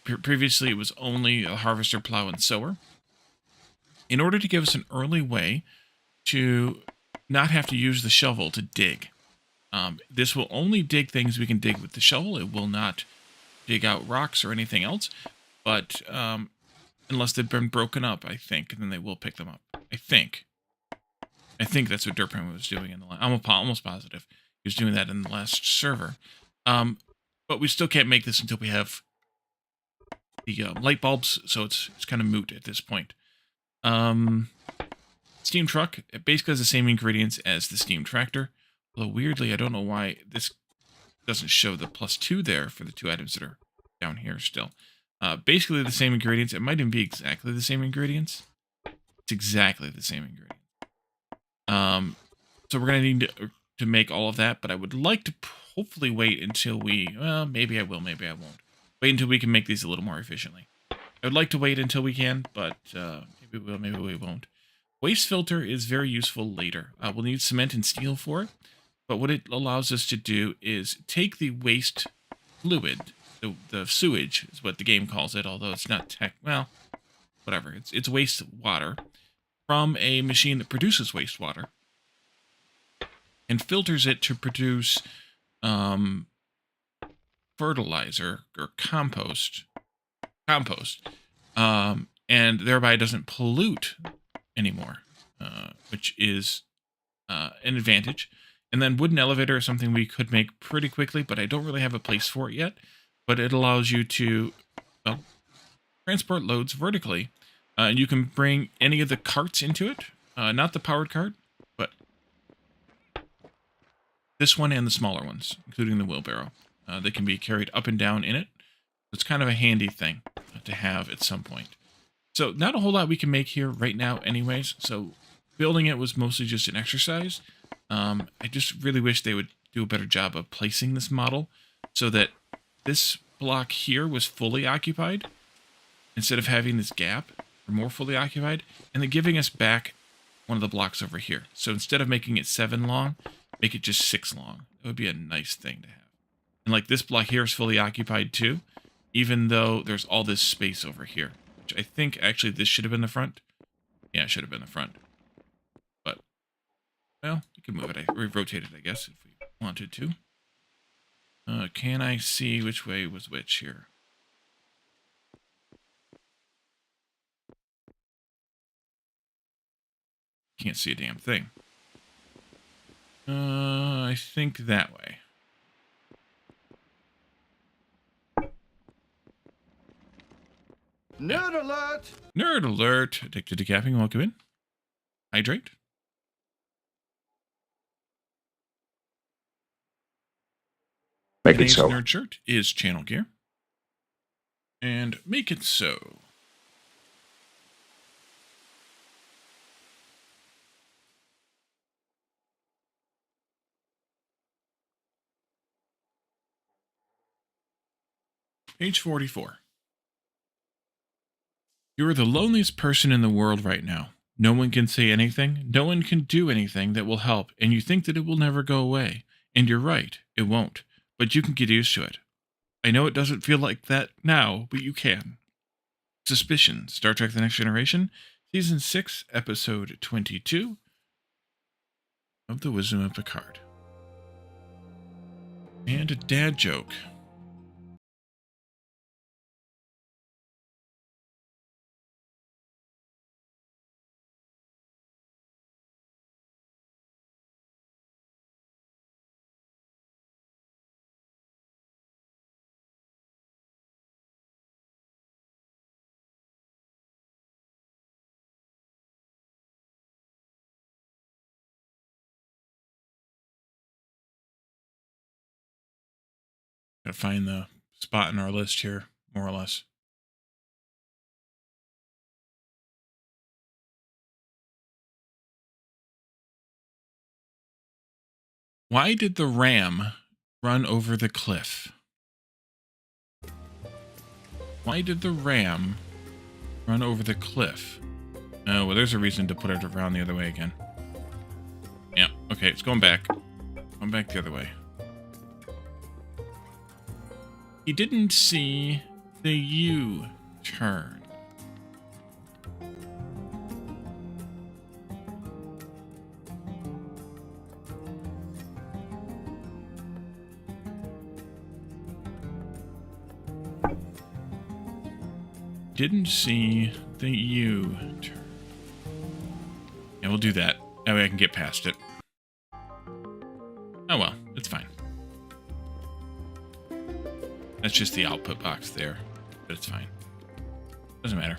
Previously, it was only a harvester, plow, and sower. In order to give us an early way to not have to use the shovel to dig. This will only dig things we can dig with the shovel. It will not dig out rocks or anything else. But unless they've been broken up, I think, and then they will pick them up. I think that's what Derpman was doing in the last. I'm almost positive he was doing that in the last server. But we still can't make this until we have the light bulbs, so it's kind of moot at this point. Steam truck, it basically has the same ingredients as the steam tractor. Although weirdly, I don't know why this doesn't show the +2 there for the 2 items that are down here still. Basically the same ingredients. It might even be exactly the same ingredients. It's exactly the same ingredient. So we're going to need to make all of that, but I would like to hopefully wait until we, well, maybe I will, maybe I won't. Wait until we can make these a little more efficiently. I would like to wait until we can, but maybe we will, maybe we won't. Waste filter is very useful later. We'll need cement and steel for it, but what it allows us to do is take the waste fluid, the sewage is what the game calls it, although it's not well, whatever. It's waste water from a machine that produces wastewater and filters it to produce fertilizer or compost, and thereby doesn't pollute anymore, which is an advantage. And then wooden elevator is something we could make pretty quickly, but I don't really have a place for it yet. But it allows you to transport loads vertically. And you can bring any of the carts into it, not the powered cart, but this one and the smaller ones, including the wheelbarrow. They can be carried up and down in it. It's kind of a handy thing to have at some point. So not a whole lot we can make here right now anyways. So building it was mostly just an exercise. I just really wish they would do a better job of placing this model so that this block here was fully occupied instead of having this gap, or more fully occupied, and then giving us back one of the blocks over here. So instead of making it 7 long, make it just 6 long. That would be a nice thing to have. And like this block here is fully occupied too, even though there's all this space over here, which I think actually this should have been the front. Yeah, it should have been the front. But, well, we can move it. We rotate it, I guess, if we wanted to. Can I see which way was which here? Can't see a damn thing. I think that way. Nerd alert! Nerd alert! Addicted to caffeine, welcome in. Hydrate. Make it so. Today's nerd shirt is channel gear. And make it so. Page 44. You are the loneliest person in the world right now. No one can say anything, no one can do anything that will help, and you think that it will never go away. And you're right, it won't. But you can get used to it. I know it doesn't feel like that now, but you can. Suspicion, Star Trek The Next Generation, Season 6, Episode 22 of The Wisdom of Picard. And a dad joke. Gotta find the spot in our list here, more or less. Why did the ram run over the cliff? Why did the ram run over the cliff? Oh, well, there's a reason to put it around the other way again. Yeah, okay, it's going back. Going back the other way. He didn't see the U-turn. Didn't see the U-turn. Yeah, we'll do that. That way I can get past it. Oh well, it's fine. That's just the output box there, but it's fine. Doesn't matter.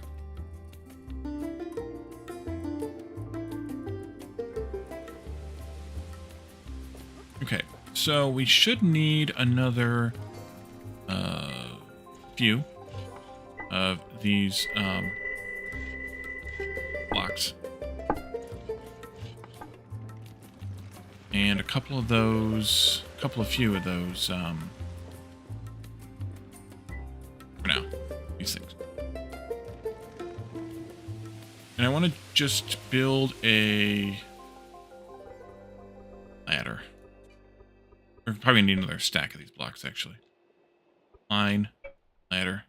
Okay, so we should need another few of these blocks. And a couple of few of those, for now, these things. And I want to just build a ladder. We're probably need another stack of these blocks, actually. Line, ladder.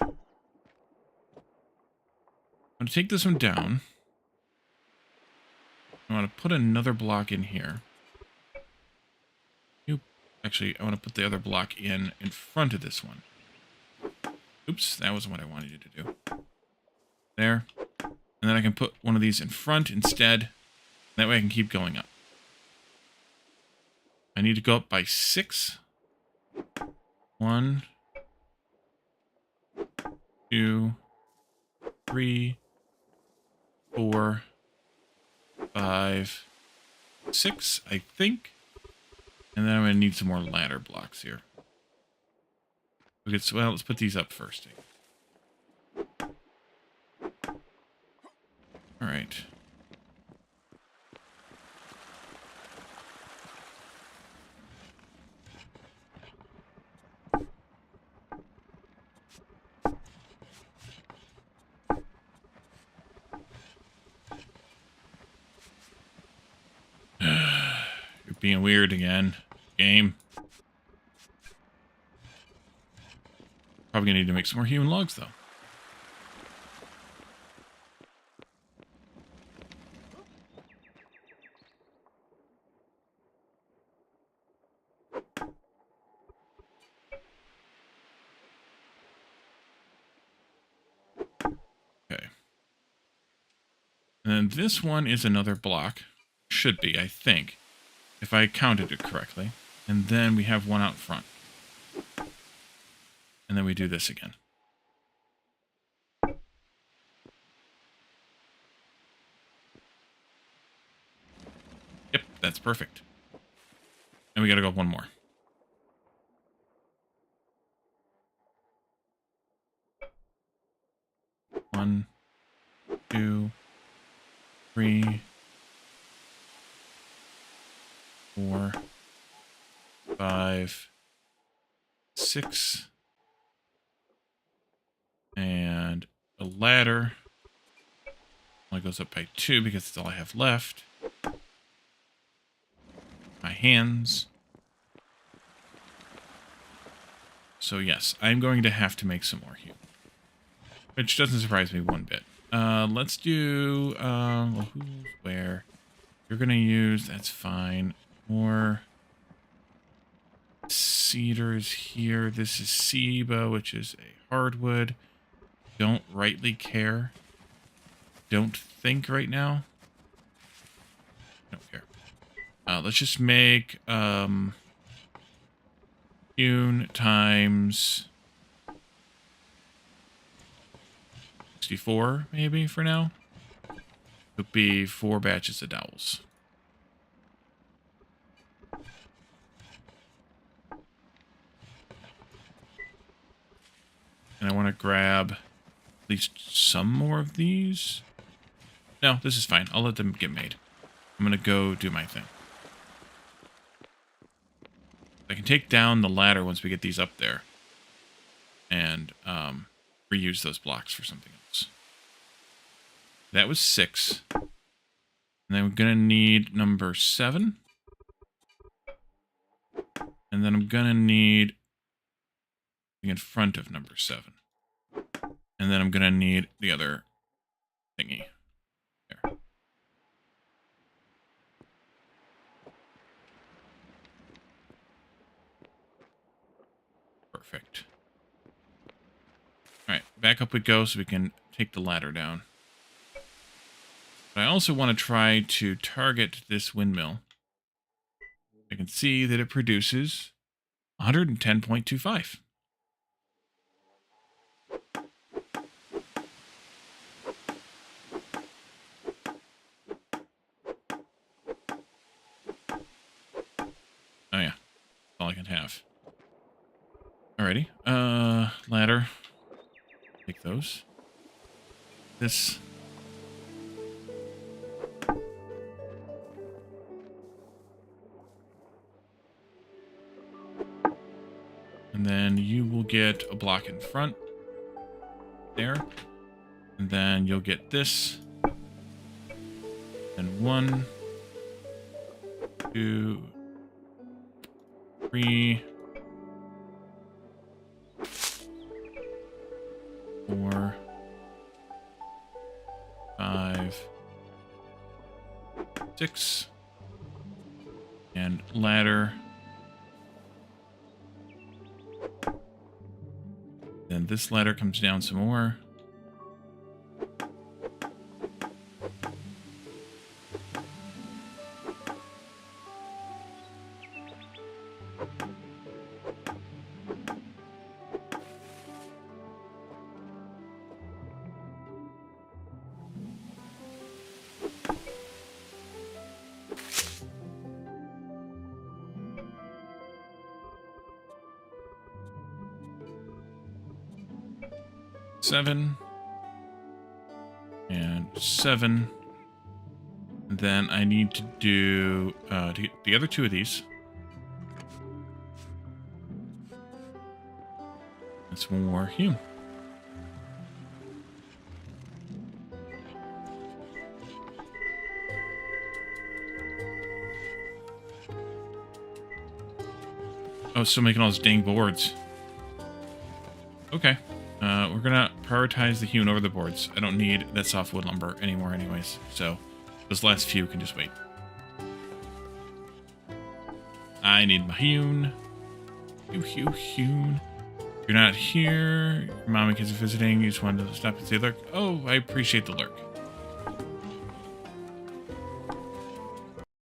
I'm going to take this one down. I want to put another block in here. Actually, I want to put the other block in front of this one. Oops, that wasn't what I wanted you to do. There. And then I can put one of these in front instead. That way I can keep going up. I need to go up by 6. 1, 2, 3, 4, 5, 6, I think. And then I'm going to need some more ladder blocks here. Well, let's put these up first. All right. You're being weird again, game. Probably gonna need to make some more human logs, though. Okay. And then this one is another block. Should be, I think, if I counted it correctly. And then we have one out front. And then we do this again. Yep, that's perfect. And we gotta go one more. One, 2, 3, 4, 5, 6. And a ladder only goes up by 2 because that's all I have left. My hands. So yes, I'm going to have to make some more here. Which doesn't surprise me one bit. Let's do, well, who's where? You're going to use, that's fine. More cedars here. This is ceiba, which is a hardwood. Don't rightly care. Don't think right now. Don't care. Let's just make hewn times 64 maybe for now. Would be 4 batches of dowels. And I want to grab at least some more of these. No, this is fine. I'll let them get made. I'm going to go do my thing. I can take down the ladder once we get these up there. And reuse those blocks for something else. That was 6. And then we're going to need number 7. And then I'm going to need in front of number 7. And then I'm going to need the other thingy. There. Perfect. Alright, back up we go so we can take the ladder down. But I also want to try to target this windmill. I can see that it produces 110.25. Oh yeah, that's all I can have. Alrighty. Ladder. Take those. This. And then you will get a block in front. There. And then you'll get this. And 1, 2, 3, 4, 5, 6. And ladder. Then this ladder comes down some more. Seven. And 7. And then I need to do the other 2 of these. And some more hume. Oh, still making all those dang boards. Okay. We're gonna prioritize the hewn over the boards. I don't need that softwood lumber anymore anyways, so those last few can just wait. I need my hewn. Hewn. You're not here. Your mom and kids are visiting. You just wanted to stop and say lurk. Oh, I appreciate the lurk.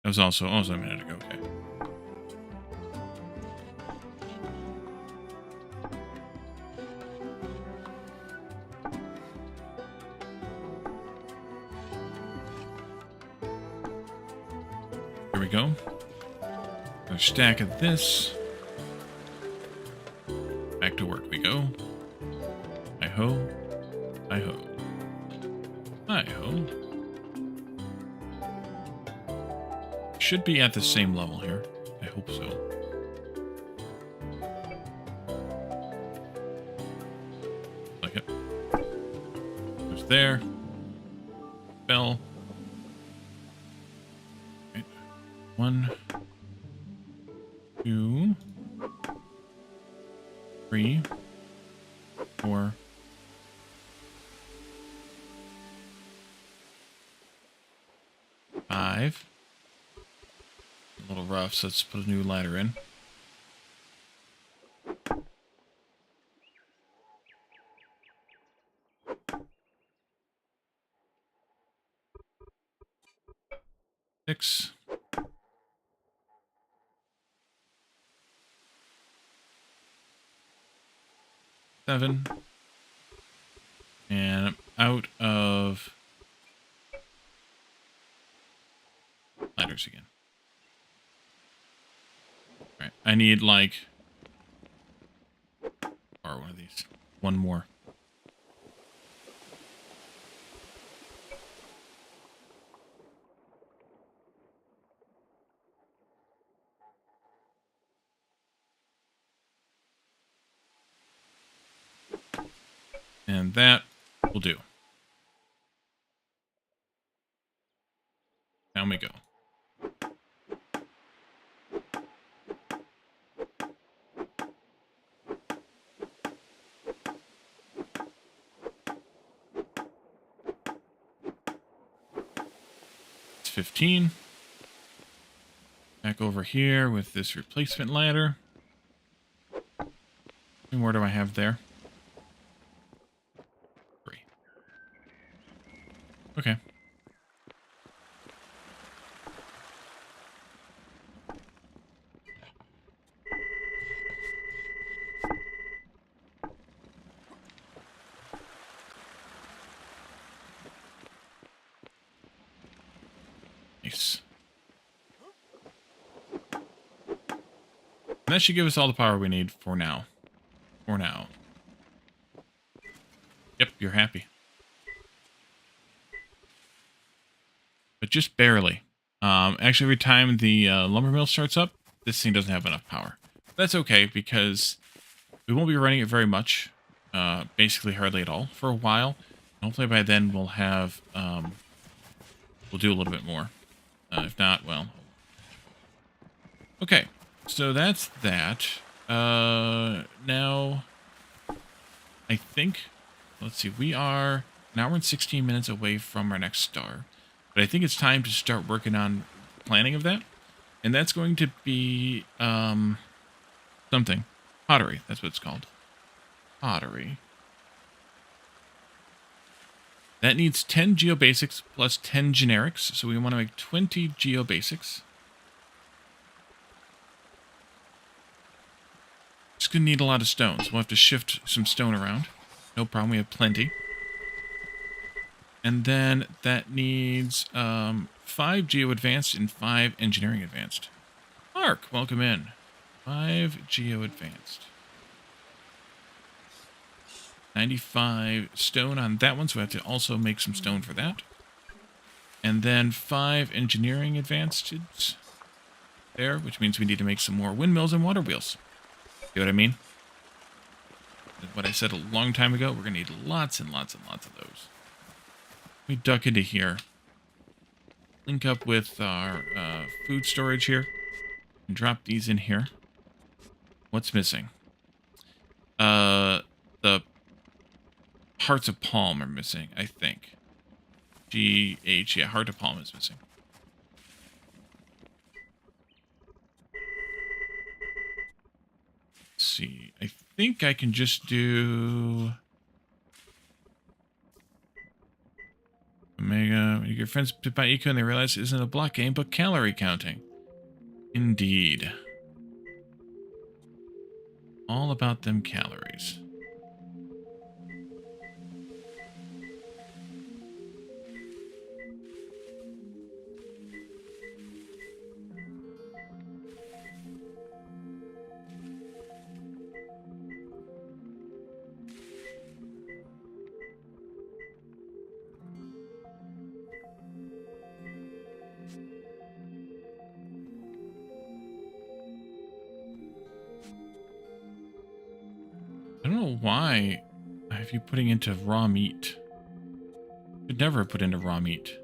That was also a minute ago. Okay. Here we go. A stack of this. Back to work we go. Hi-ho. Hi-ho. Hi-ho. Should be at the same level here. I hope so. Like it. Goes there. Bell. Right. 1, 2, 3, 4, 5. A little rough, so let's put a new ladder in. Six. 7. And I'm out of ladders again. Alright, I need like or one of these. One more. And that will do. Down we go. It's 15. Back over here with this replacement ladder. How many more do I have there? 3. Okay. Nice. And that should give us all the power we need for now. For now. Yep, you're happy. But just barely. Actually, every time the lumber mill starts up, this thing doesn't have enough power. That's okay, because we won't be running it very much. Basically hardly at all for a while. Hopefully by then we'll have... we'll do a little bit more. If not, well... Okay, so that's that. Now... I think... Let's see, we are an hour and 16 minutes away from our next star. But I think it's time to start working on planning of that. And that's going to be... something. Pottery, that's what it's called. Pottery. That needs 10 geobasics plus 10 generics, so we want to make 20 geobasics. It's going to need a lot of stones. We'll have to shift some stone around. No problem, we have plenty. And then that needs 5 geo advanced and 5 engineering advanced. Mark, welcome in. 5 geo advanced. 95 stone on that one, so we have to also make some stone for that. And then 5 engineering advanced there, which means we need to make some more windmills and water wheels. You know what I mean? What I said a long time ago, we're going to need lots and lots and lots of those. Let me duck into here. Link up with our food storage here. And drop these in here. What's missing? The hearts of palm are missing, I think. GH, yeah, heart of palm is missing. Let's see. I think I can just do Omega. Your friends buy Eco and they realize it isn't a block game, but calorie counting. Indeed. All about them calories. I don't know why I have you putting into raw meat. Should never have put into raw meat.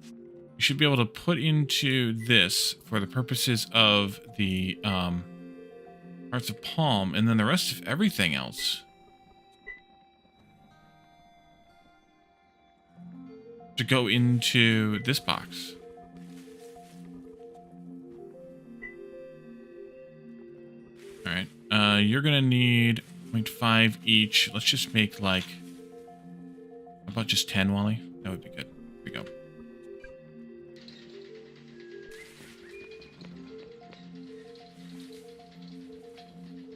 You should be able to put into this for the purposes of the hearts of palm, and then the rest of everything else to go into this box. All right, you're gonna need 0.5 each. Let's just make like, how about just 10, Wally? That would be good. Here we go.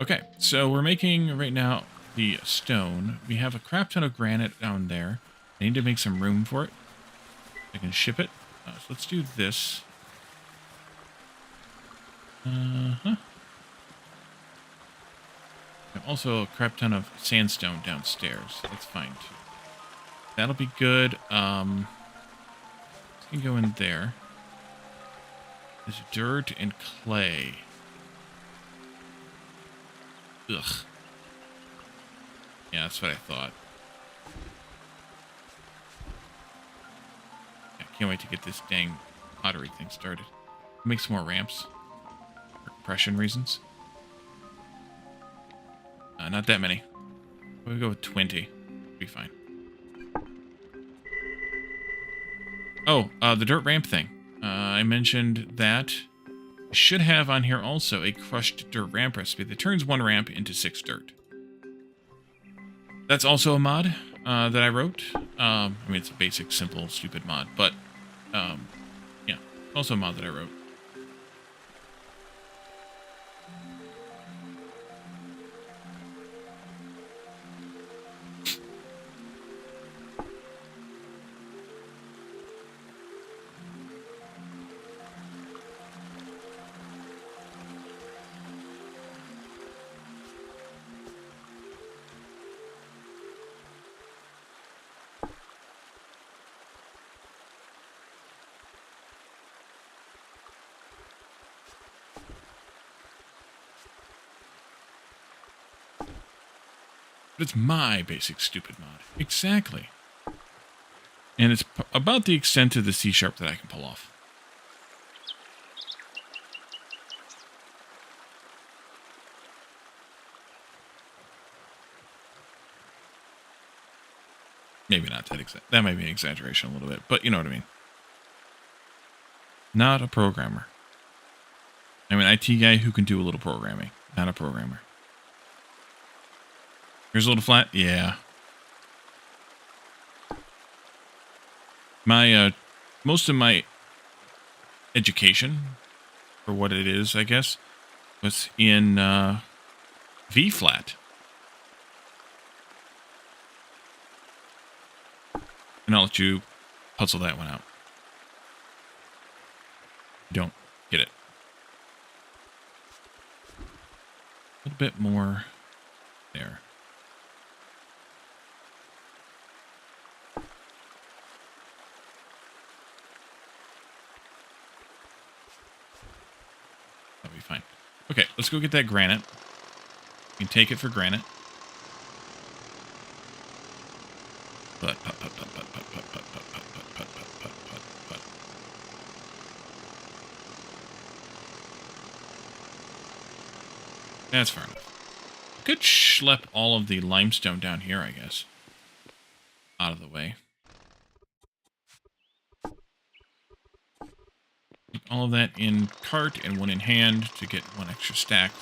Okay, so we're making right now the stone. We have a crap ton of granite down there. I need to make some room for it. I can ship it. So let's do this. Also a crap ton of sandstone downstairs. That's fine too. That'll be good. This can go in there. There's dirt and clay. Ugh. Yeah, that's what I thought. I can't wait to get this dang pottery thing started. Make some more ramps. For compression reasons. Not that many. We'll go with 20. Be fine. Oh, the dirt ramp thing. I mentioned that. I should have on here also a crushed dirt ramp recipe that turns 1 ramp into 6 dirt. That's also a mod that I wrote. I mean, it's a basic, simple, stupid mod, but yeah, also a mod that I wrote. But it's my basic stupid mod. Exactly. And it's about the extent of the C# that I can pull off. Maybe not that exact. That might be an exaggeration a little bit, but you know what I mean. Not a programmer. I'm an IT guy who can do a little programming. Not a programmer. Here's a little flat. Yeah. My most of my education, for what it is, I guess, was in V flat. And I'll let you puzzle that one out. You don't get it. A little bit more there. That'll be fine. Okay, let's go get that granite. You can take it for granite. Put. That's far enough. Could schlep all of the limestone down here, I guess. Out of the way. Keep all of that in cart and one in hand to get one extra stack.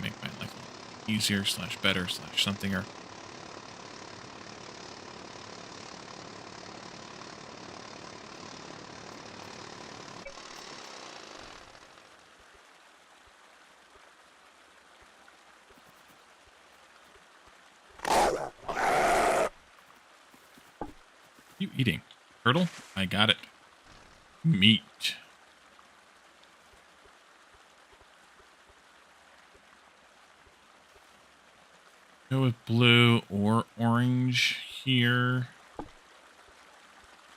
Make my life a little easier / better / somethinger. You eating? Turtle? I got it. Meat. Go with blue or orange here.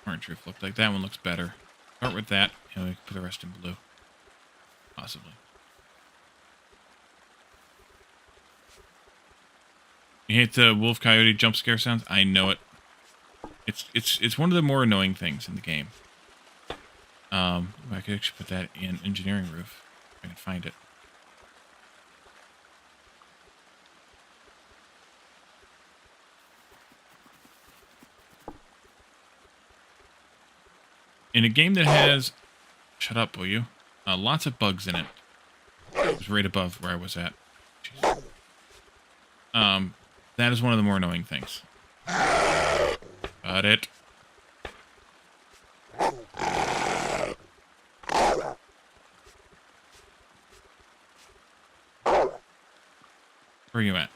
Orange roof looked like that one looks better. Start with that, and we can put the rest in blue. Possibly. You hate the wolf coyote jump scare sounds? I know it. It's one of the more annoying things in the game. I could actually put that in engineering roof if I can find it. In a game that has, shut up, will you? Lots of bugs in it. It was right above where I was at. Jeez. That is one of the more annoying things. Got it. Where are you at?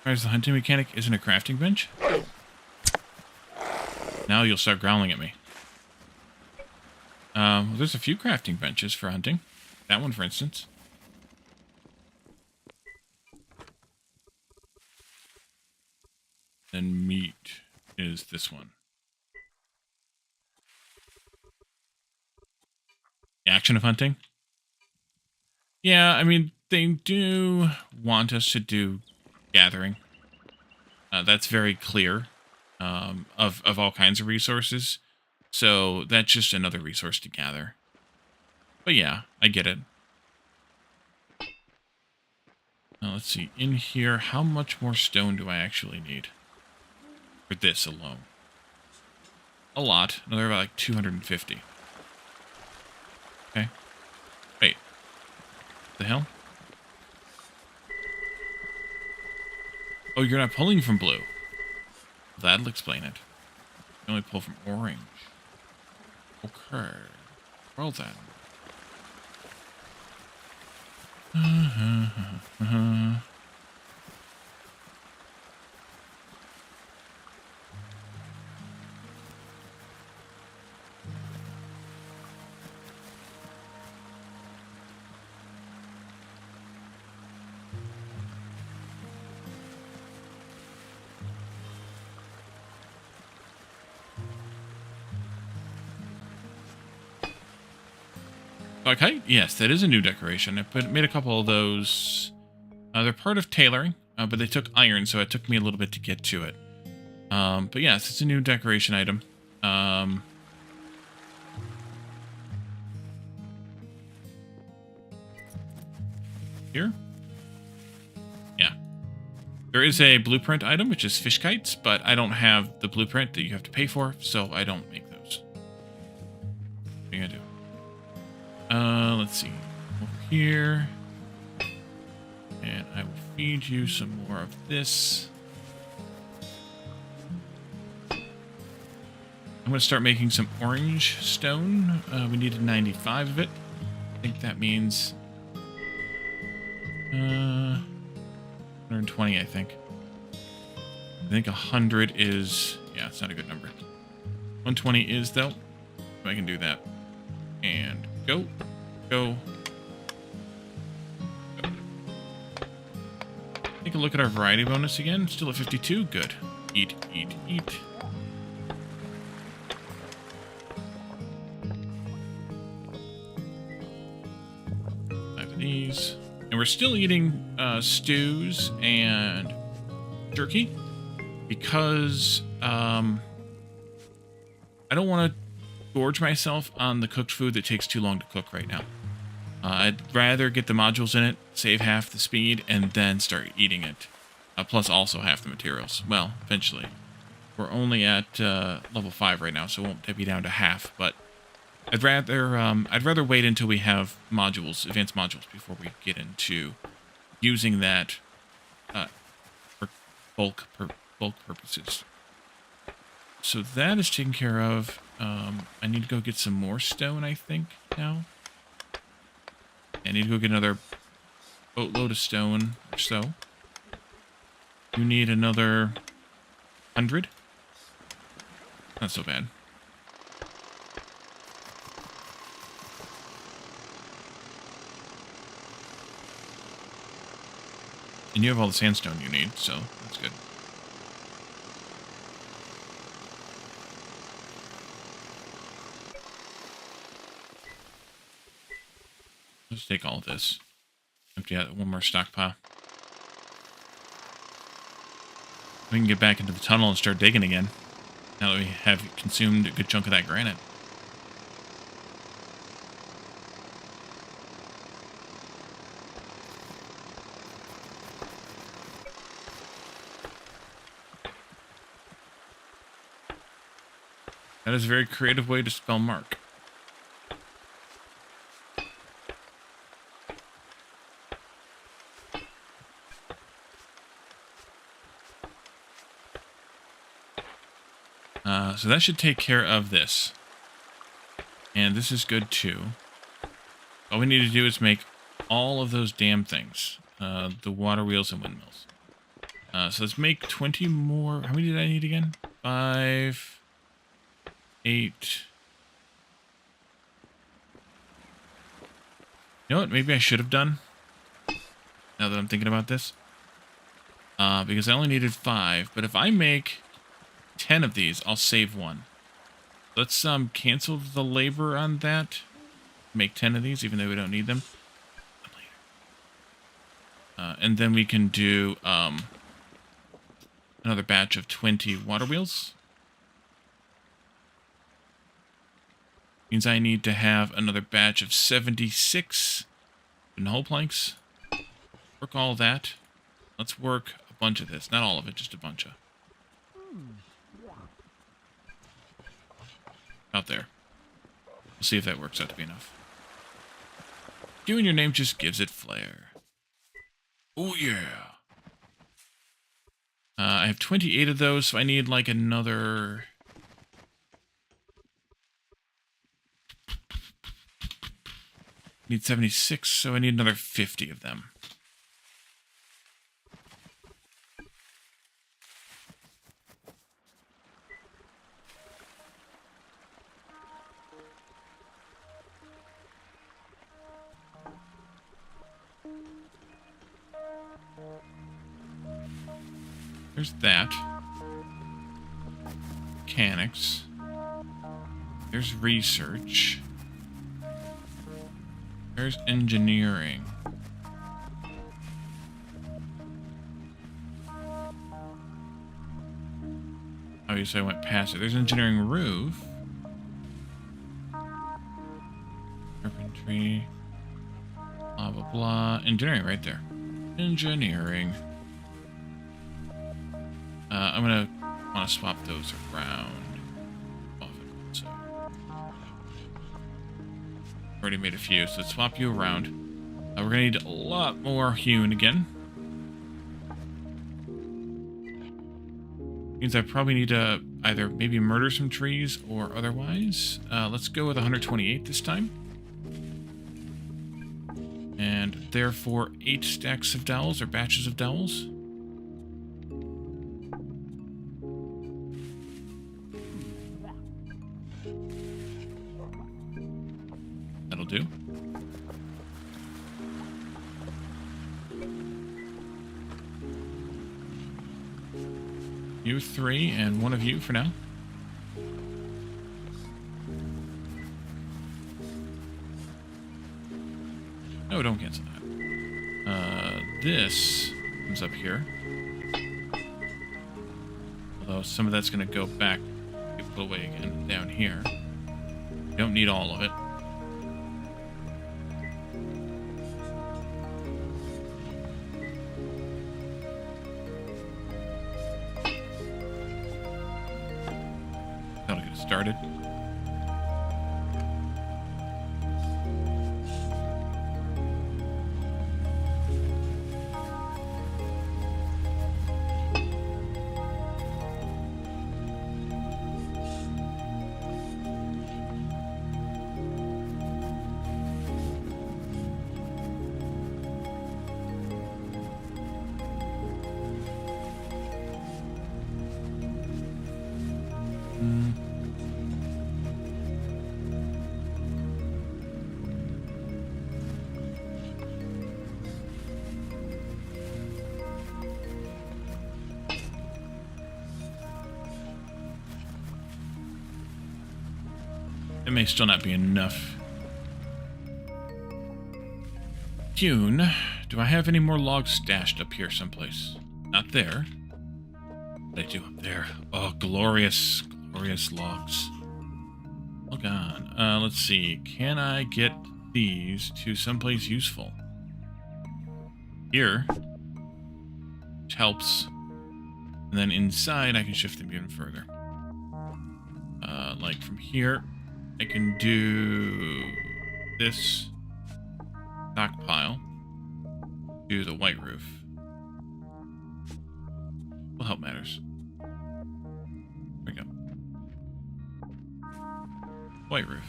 Where's the hunting mechanic? Isn't a crafting bench? Now you'll start growling at me. Well, there's a few crafting benches for hunting. That one, for instance. Then meat is this one. The action of hunting? Yeah, I mean, they do want us to do gathering. That's very clear. Of all kinds of resources. So that's just another resource to gather. But yeah, I get it. Now let's see. In here, how much more stone do I actually need? For this alone. A lot. Another about like 250. Okay. Wait. What the hell? Oh, you're not pulling from blue. That'll explain it. You only pull from orange. Okay. Well then. Okay, yes, that is a new decoration. I made a couple of those. They're part of tailoring, but they took iron, so it took me a little bit to get to it. But yes, it's a new decoration item. Here? Yeah. There is a blueprint item, which is fish kites, but I don't have the blueprint that you have to pay for, so I don't make those. What are you gonna do? Let's see. Over here. And I will feed you some more of this. I'm going to start making some orange stone. We needed 95 of it. I think that means 120, I think. I think 100 is... yeah, it's not a good number. 120 is, though. So I can do that. And go. Go. Go. Take a look at our variety bonus again. Still at 52. Good. Eat, eat, eat. These, and we're still eating stews and jerky because I don't want to gorge myself on the cooked food that takes too long to cook right now. I'd rather get the modules in it, save half the speed, and then start eating it. Plus also half the materials. Well, eventually. We're only at level 5 right now, so it won't be down to half, but I'd rather wait until we have modules, advanced modules, before we get into using that for bulk purposes. So that is taken care of. I need to go get some more stone, I think, now. I need to go get another boatload of stone or so. You need another 100. Not so bad. And you have all the sandstone you need, so that's good. Let's take all of this. Empty out one more stockpile. We can get back into the tunnel and start digging again. Now that we have consumed a good chunk of that granite. That is a very creative way to spell Mark. So that should take care of this. And this is good too. All we need to do is make all of those damn things. The water wheels and windmills. So let's make 20 more. How many did I need again? 5... 8. You know what? Maybe I should have done. Now that I'm thinking about this. Because I only needed 5. But if I make 10 of these, I'll save 1. Let's cancel the labor on that. Make 10 of these, even though we don't need them. And then we can do another batch of 20 water wheels. Means I need to have another batch of 76 hole planks. Work all that. Let's work a bunch of this. Not all of it, just a bunch of. Out there. We'll see if that works out to be enough. You and your name just gives it flair. Oh yeah. I have 28 of those, so I need like another... Need 76, so I need another 50 of them. There's that. Mechanics. There's research. There's engineering. Obviously, I went past it. There's engineering roof. Carpentry. Blah, blah, blah. Engineering right there. Engineering. I'm going to want to swap those around. So, already made a few, so let's swap you around. We're going to need a lot more hewn again. Means I probably need to either maybe murder some trees or otherwise. Let's go with 128 this time. And therefore 8 stacks of dowels or batches of dowels. That'll do. You 3 and 1 of you for now. No, don't cancel that. This comes up here. Although some of that's going to go back, get put away again down here. You don't need all of it. That'll get it started. It may still not be enough. Hewn. Do I have any more logs stashed up here someplace? Not there. But I do up there. Oh, glorious, glorious logs. Hold on. Let's see. Can I get these to someplace useful? Here. Which helps. And then inside, I can shift them even further. Like from here, I can do this stockpile to the white roof. Will help matters. There we go. White roof.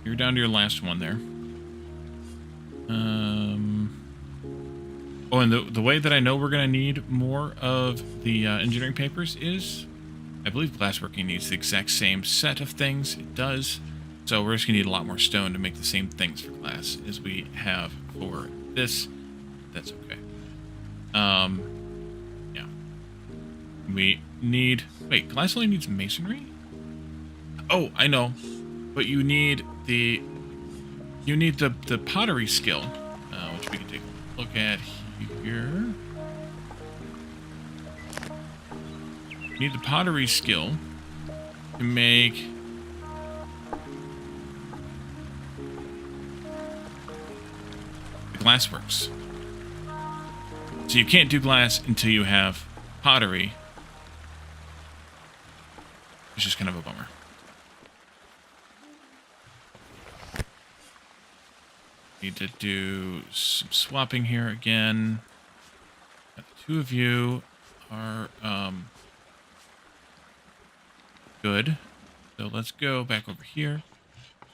You're down to your last one there. Oh, and the way that I know we're going to need more of the engineering papers is, I believe glassworking needs the exact same set of things. It does. So we're just going to need a lot more stone to make the same things for glass as we have for this. That's okay. Yeah. We need... Wait, glass only needs masonry? Oh, I know. But you need the... You need the pottery skill, which we can take a look at here. You need the pottery skill to make the glassworks. So you can't do glass until you have pottery, which is kind of a bummer. Need to do some swapping here again. The two of you are good. So let's go back over here.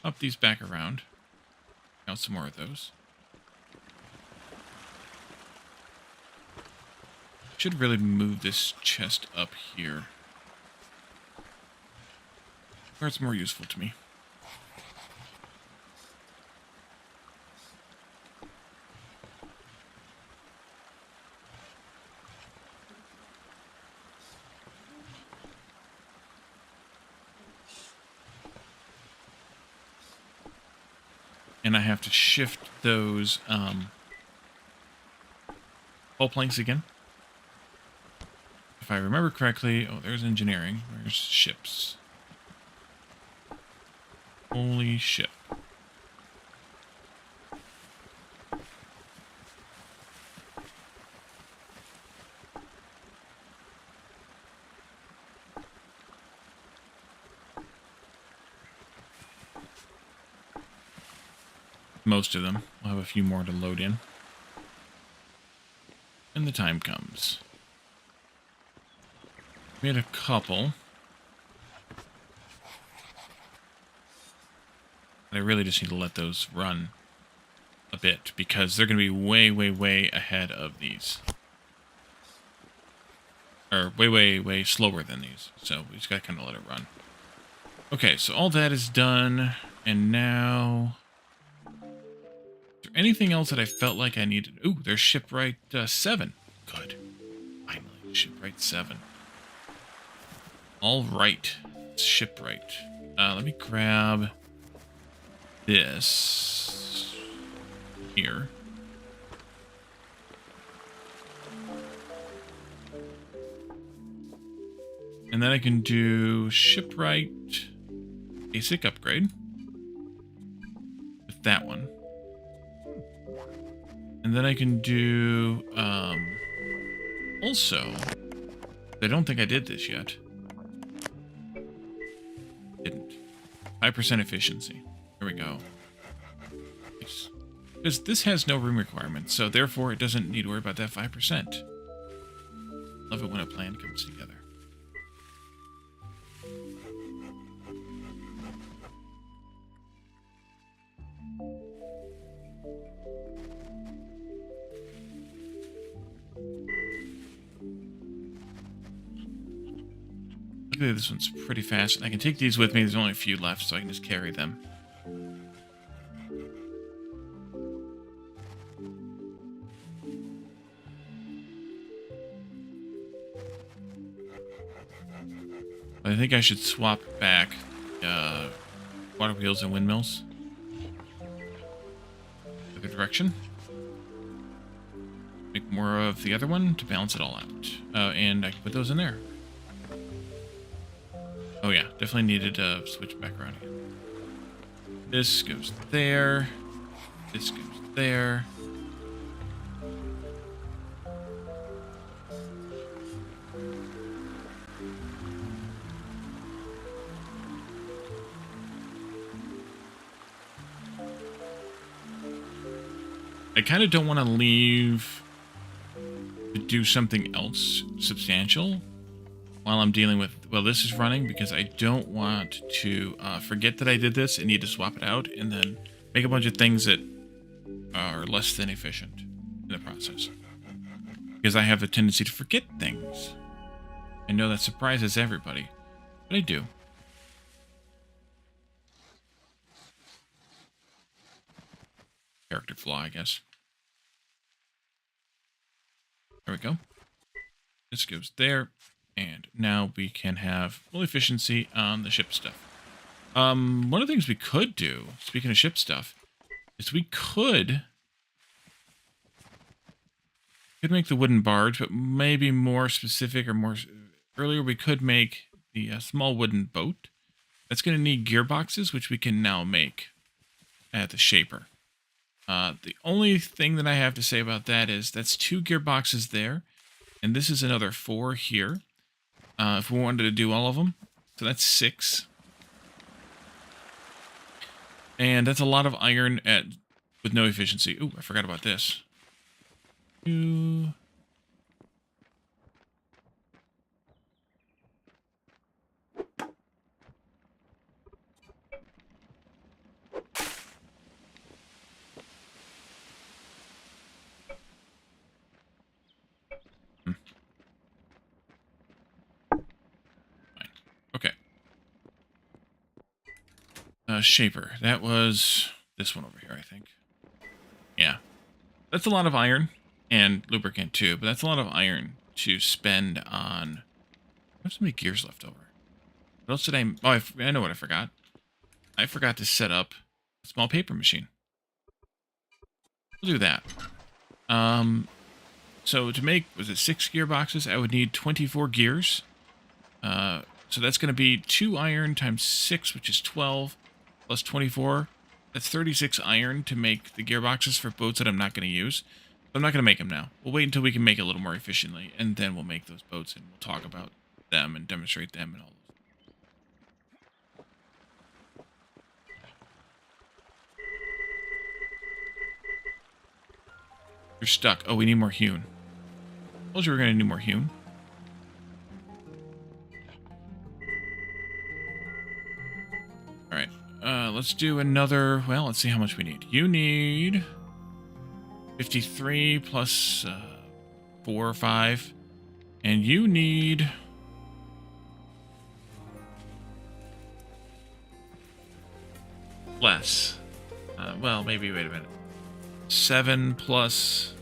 Up these back around. Count some more of those. Should really move this chest up here. where it's more useful to me. And I have to shift those hull planks again. If I remember correctly, oh, there's engineering. Where's ships? Holy ship. Most of them. We'll have a few more to load in. And the time comes. We had a couple. I really just need to let those run a bit because they're going to be way, way, way ahead of these. Or way, way, way slower than these. So we just got to kind of let it run. Okay, so all that is done. And now... Is there anything else that I felt like I needed? Ooh, there's shipwright 7. Good. Finally, shipwright 7. All right. Shipwright. Let me grab this here. And then I can do shipwright basic upgrade with that one. And then I can do also, I don't think I did this yet. Didn't. 5% efficiency. There we go. Because this has no room requirement, so therefore it doesn't need to worry about that 5%. Love it when a plan comes together. Luckily, this one's pretty fast. I can take these with me. There's only a few left, so I can just carry them. I think I should swap back water wheels and windmills. Other direction. Make more of the other one to balance it all out. And I can put those in there. Oh yeah, definitely needed to switch back around again. This goes there. This goes there. I kind of don't want to leave to do something else substantial while I'm dealing with, well, this is running because I don't want to forget that I did this and need to swap it out and then make a bunch of things that are less than efficient in the process. Because I have a tendency to forget things. I know that surprises everybody, but I do. Character flaw, I guess. There we go. This goes there. And now we can have full efficiency on the ship stuff. One of the things we could do, speaking of ship stuff, is we could make the wooden barge, but maybe more specific or more earlier, we could make the small wooden boat. That's going to need gearboxes, which we can now make at the shaper. The only thing that I have to say about that is that's 2 gearboxes there, and this is another 4 here. If we wanted to do all of them. So that's 6. And that's a lot of iron with no efficiency. Ooh, I forgot about this. 2. Okay. Shaper. That was this one over here, I think. Yeah. That's a lot of iron and lubricant too, but that's a lot of iron to spend on. I have so many gears left over. What else did I? Oh, I know what I forgot. I forgot to set up a small paper machine. We'll do that. So to make, was it 6 gearboxes? I would need 24 gears. So that's going to be 2 iron times 6, which is 12, plus 24. That's 36 iron to make the gearboxes for boats that I'm not going to use. I'm not going to make them now. We'll wait until we can make it a little more efficiently, and then we'll make those boats, and we'll talk about them and demonstrate them and all those. You're stuck. Oh, we need more hewn. Told you we were going to need more hewn. Alright. Let's do another... Well, let's see how much we need. You need... 53 plus 4 or 5. And you need... less. Well, maybe, wait a minute. 7 plus...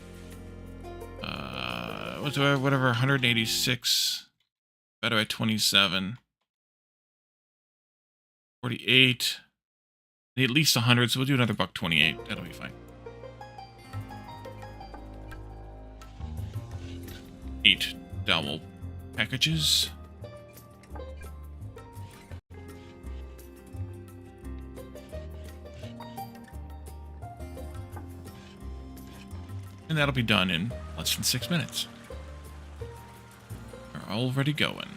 whatever, 186. Better by 27. 48. Need at least 100, so we'll do another $1.28. That'll be fine. 8 dowel packages. And that'll be done in less than 6 minutes. We're already going.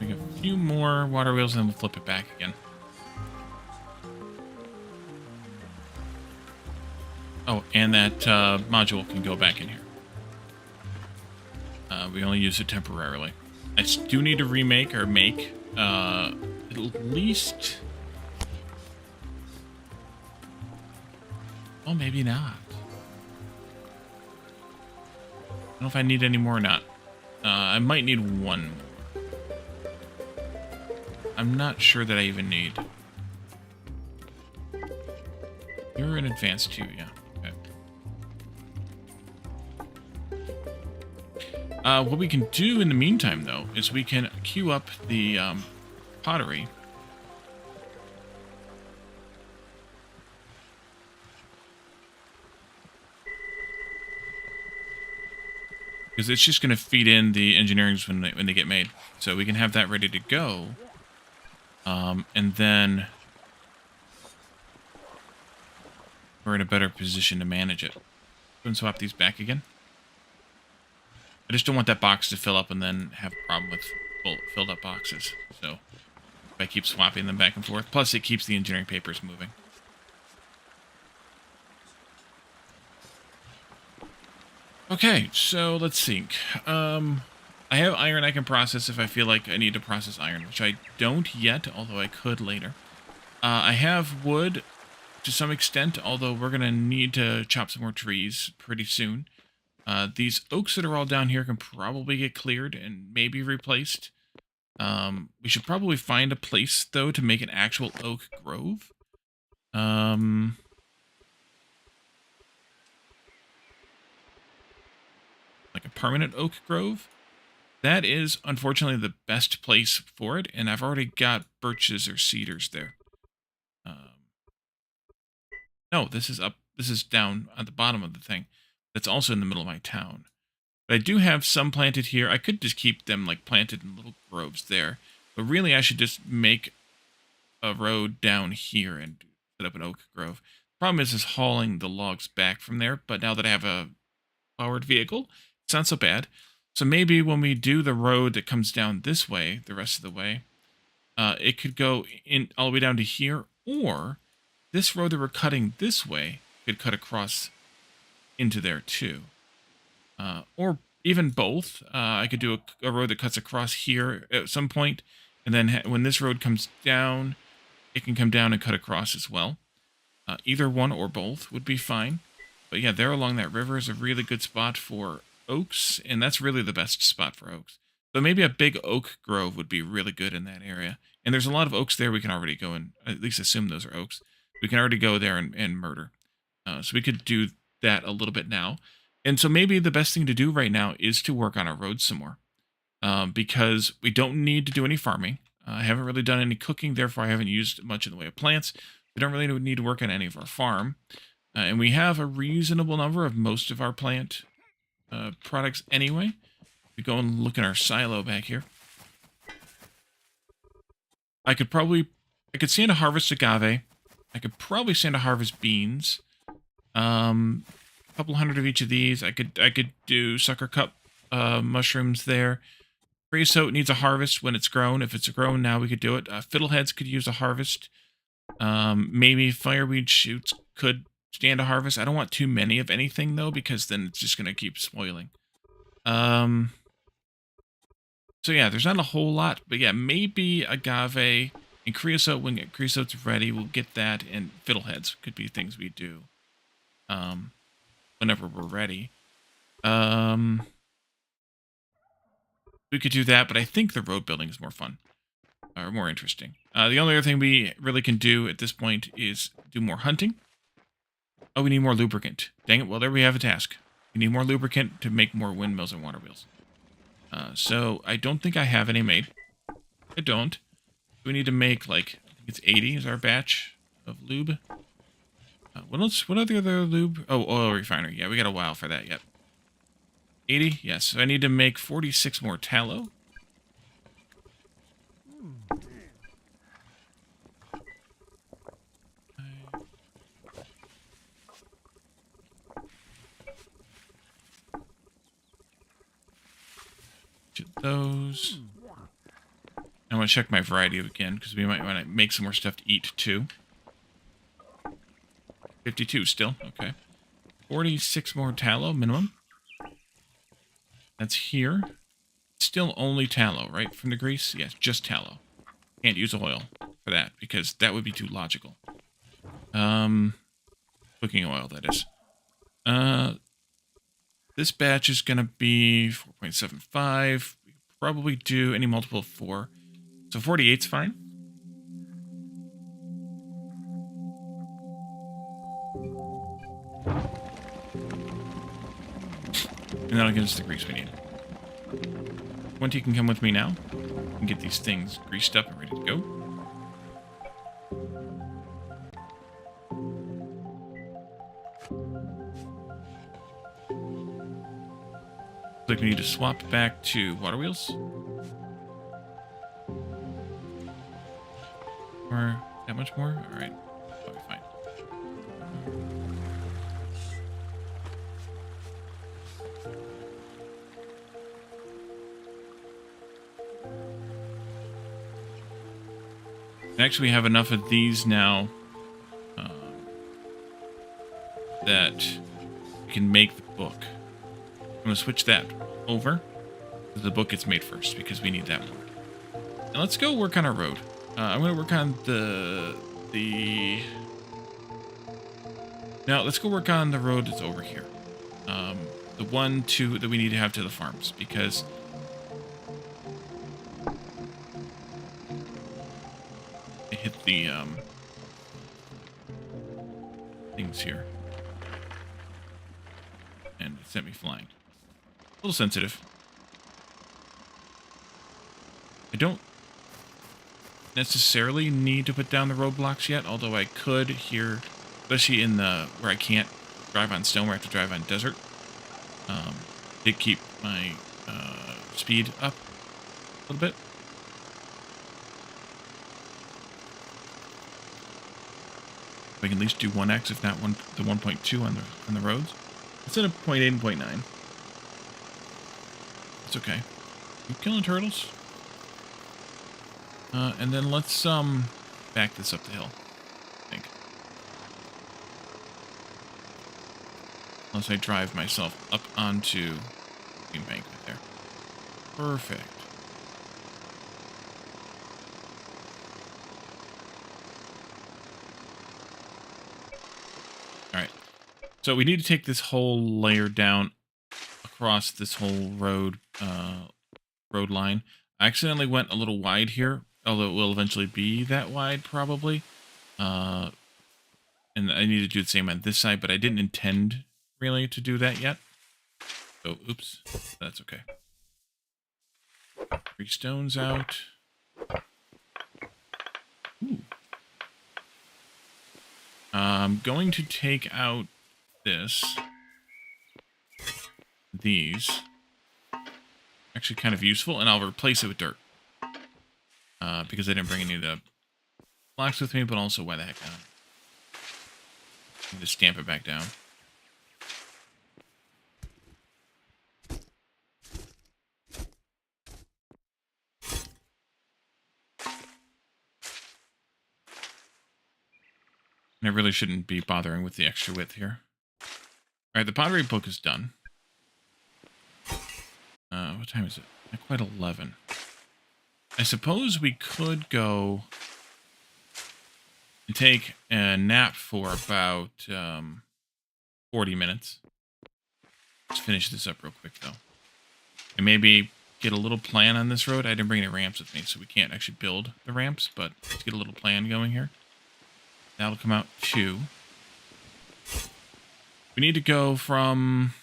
Make a few more water wheels and then we'll flip it back again. Oh, and that module can go back in here. We only use it temporarily. I do need to remake or make at least... Oh, maybe not. I don't know if I need any more or not. I might need one more. I'm not sure that I even need. You're in advanced too, yeah. What we can do in the meantime, though, is we can queue up the pottery. Because it's just going to feed in the engineerings when they get made. So we can have that ready to go. And then we're in a better position to manage it. Go and swap these back again. I just don't want that box to fill up and then have a problem with filled up boxes. So if I keep swapping them back and forth. Plus it keeps the engineering papers moving. Okay, so let's think. I have iron I can process if I feel like I need to process iron, which I don't yet, although I could later. I have wood to some extent, although we're going to need to chop some more trees pretty soon. These oaks that are all down here can probably get cleared and maybe replaced. We should probably find a place, though, to make an actual oak grove. Like a permanent oak grove. That is, unfortunately, the best place for it, and I've already got birches or cedars there. No, this is up. This is down at the bottom of the thing. That's also in the middle of my town. But I do have some planted here. I could just keep them like planted in little groves there. But really I should just make a road down here and set up an oak grove. Problem is hauling the logs back from there. But now that I have a powered vehicle, it's not so bad. So maybe when we do the road that comes down this way, the rest of the way, it could go in all the way down to here. Or this road that we're cutting this way could cut across into there too. Or even both. I could do a road that cuts across here at some point, and then when this road comes down, it can come down and cut across as well. Either one or both would be fine. But yeah, there along that river is a really good spot for oaks, and that's really the best spot for oaks. So maybe a big oak grove would be really good in that area. And there's a lot of oaks there we can already go and at least assume those are oaks. We can already go there and murder. So we could do that a little bit now. And so maybe the best thing to do right now is to work on our roads some more. Because we don't need to do any farming. I haven't really done any cooking, therefore I haven't used much in the way of plants. We don't really need to work on any of our farm. And we have a reasonable number of most of our plant products anyway. We go and look in our silo back here. I could stand to harvest agave. I could probably stand to harvest beans. A couple hundred of each of these. I could do sucker cup mushrooms there. Creosote needs a harvest when it's grown. If it's grown now, we could do it. Fiddleheads could use a harvest. Maybe fireweed shoots could stand a harvest. I don't want too many of anything, though, because then it's just going to keep spoiling. So yeah, there's not a whole lot. But yeah, maybe agave and creosote. When creosote's ready, we'll get that. And fiddleheads could be things we do whenever we're ready. We could do that, but I think the road building is more fun. Or more interesting. The only other thing we really can do at this point is do more hunting. Oh, we need more lubricant. Dang it, well, there we have a task. We need more lubricant to make more windmills and water wheels. So I don't think I have any made. I don't. We need to make, like, I think it's 80 is our batch of lube. What else? What other lube? Oh, oil refinery. Yeah, we got a while for that yet. 80? Yes. So I need to make 46 more tallow. Those. I want to check my variety again because we might want to make some more stuff to eat too. 52 still. Okay. 46 more tallow minimum. That's here. Still only tallow, right? From the grease? Yes, just tallow. Can't use oil for that because that would be too logical. Cooking oil, that is. This batch is going to be 4.75. We could probably do any multiple of 4. So 48's fine. And that'll give us the grease we need. 20 can come with me now. And get these things greased up and ready to go. Looks like we need to swap back to water wheels. Or that much more? Alright. Probably fine. Actually, we have enough of these now that we can make the book. I'm going to switch that over. The book gets made first because we need that more. And let's go work on our road. I'm going to work on Now, let's go work on the road that's over here. The 1, 2 that we need to have to the farms because I hit the things here. And it sent me flying. A little sensitive. I don't necessarily need to put down the roadblocks yet, although I could here, especially in the where I can't drive on stone, where I have to drive on desert. To keep my speed up a little bit. I can at least do 1x, if not the 1.2 on the roads. Instead of 0.8 and 0.9. It's okay. Keep killing turtles. And then let's back this up the hill, I think. Unless I drive myself up onto embankment there. Perfect. All right. So we need to take this whole layer down across this whole road line. I accidentally went a little wide here, although it will eventually be that wide probably. And I need to do the same on this side, but I didn't intend really to do that yet. So, oops, that's okay. 3 stones out. Ooh. I'm going to take out these. Actually kind of useful, and I'll replace it with dirt. Because I didn't bring any of the blocks with me, but also why the heck not? Just stamp it back down. And I really shouldn't be bothering with the extra width here. Alright, the pottery book is done. What time is it? Not quite 11. I suppose we could go and take a nap for about 40 minutes. Let's finish this up real quick, though. And maybe get a little plan on this road. I didn't bring any ramps with me, so we can't actually build the ramps, but let's get a little plan going here. That'll come out 2. We need to go from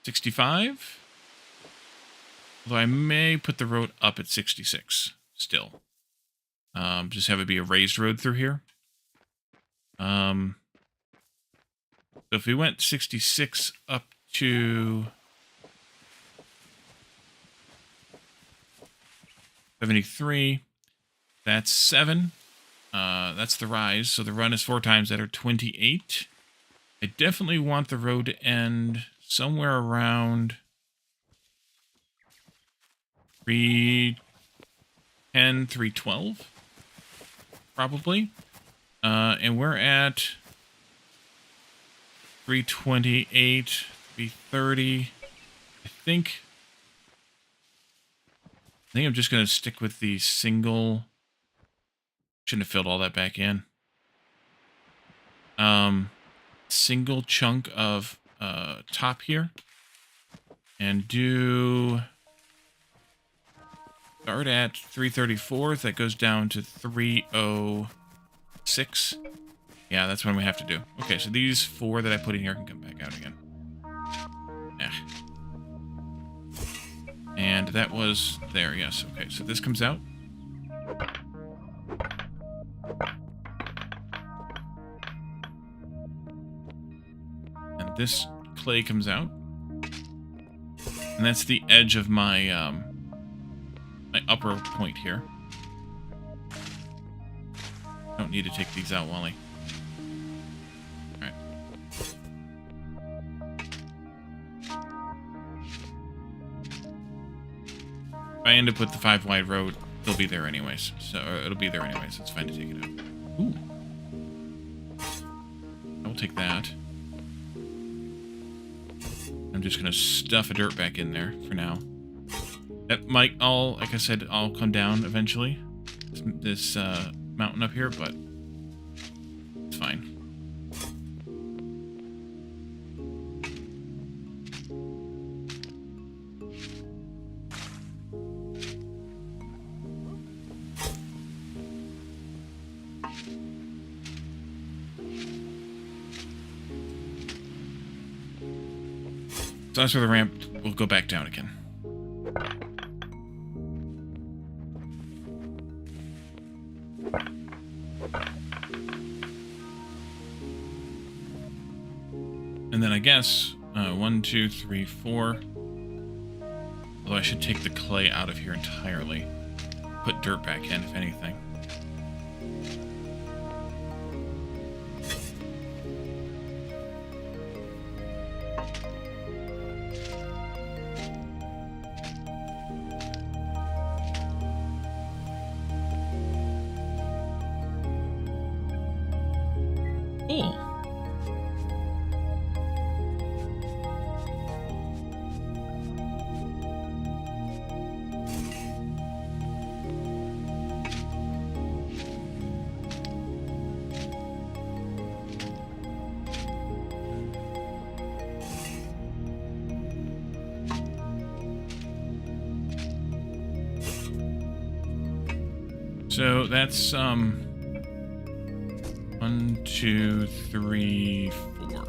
65. Although I may put the road up at 66 still. Just have it be a raised road through here. So if we went 66 up to 73, that's 7. That's the rise. So the run is 4 times that are 28. I definitely want the road to end somewhere around 310, 312, probably. And we're at 328, 330. I think I'm just going to stick with the single. Shouldn't have filled all that back in. Single chunk of top here. And do start at 334. That goes down to 306. Yeah, that's what we have to do. Okay, so these 4 that I put in here can come back out again. Yeah. And that was there, yes. Okay, so this comes out. And this clay comes out. And that's the edge of my my upper point here. Don't need to take these out, Wally. Alright. If I end up with the 5 wide road, they'll be there anyways. So it'll be there anyways. It's fine to take it out. Ooh. I will take that. I'm just gonna stuff a dirt back in there for now. That might all, like I said, all come down eventually. This mountain up here, but it's fine. So that's where the ramp will go back down again. And then I guess 1, 2, 3, 4. Although I should take the clay out of here entirely. Put dirt back in, if anything. Cool. So that's 1, 2, 3, 4.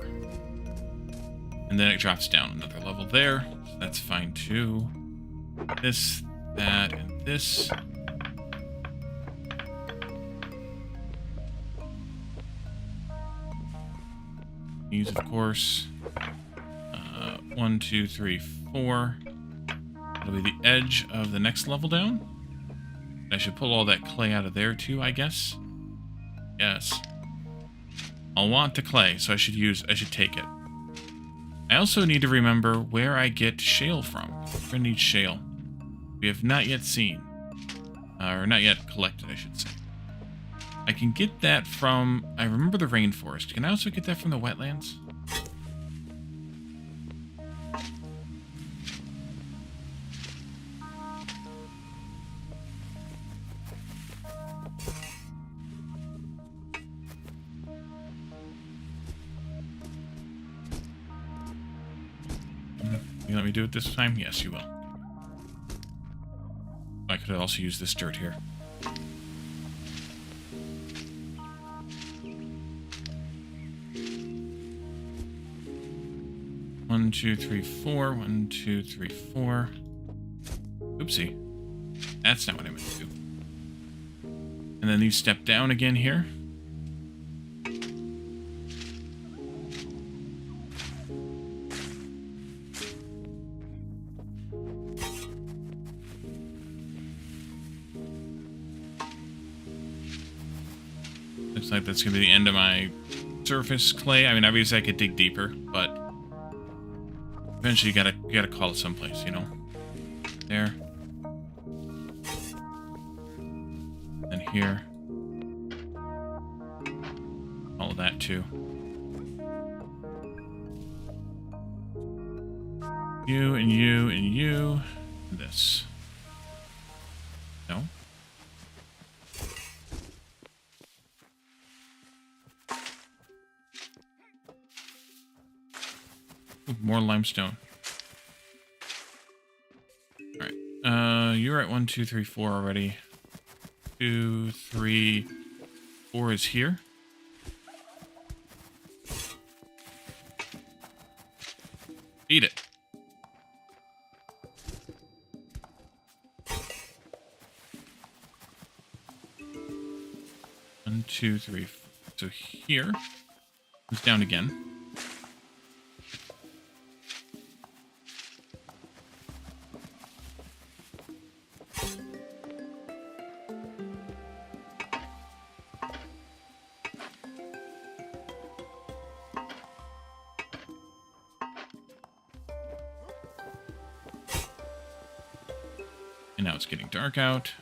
And then it drops down another level there. So that's fine too. This, that, and this. These, of course. 1, 2, 3, 4. That'll be the edge of the next level down. I should pull all that clay out of there too, I guess. Yes. I'll want the clay, so I should take it. I also need to remember where I get shale from. We're gonna need shale. We have not yet seen. Or not yet collected, I should say. I can get that from... I remember the rainforest. Can I also get that from the wetlands? You let me do it this time? Yes, you will. I could also use this dirt here. One, two, three, four. 1, 2, 3, 4. Oopsie. That's not what I meant to do. And then you step down again here. Looks like that's going to be the end of my surface clay. I mean, obviously I could dig deeper, but eventually you gotta call it someplace, you know? There. And here. All of that too. You and you and you. And this. No? Ooh, more limestone. Alright. You're at 1, 2, 3, 4 already. 2, 3, 4 is here. Eat it. One, two, three. So here. It's down again. And now it's getting dark out.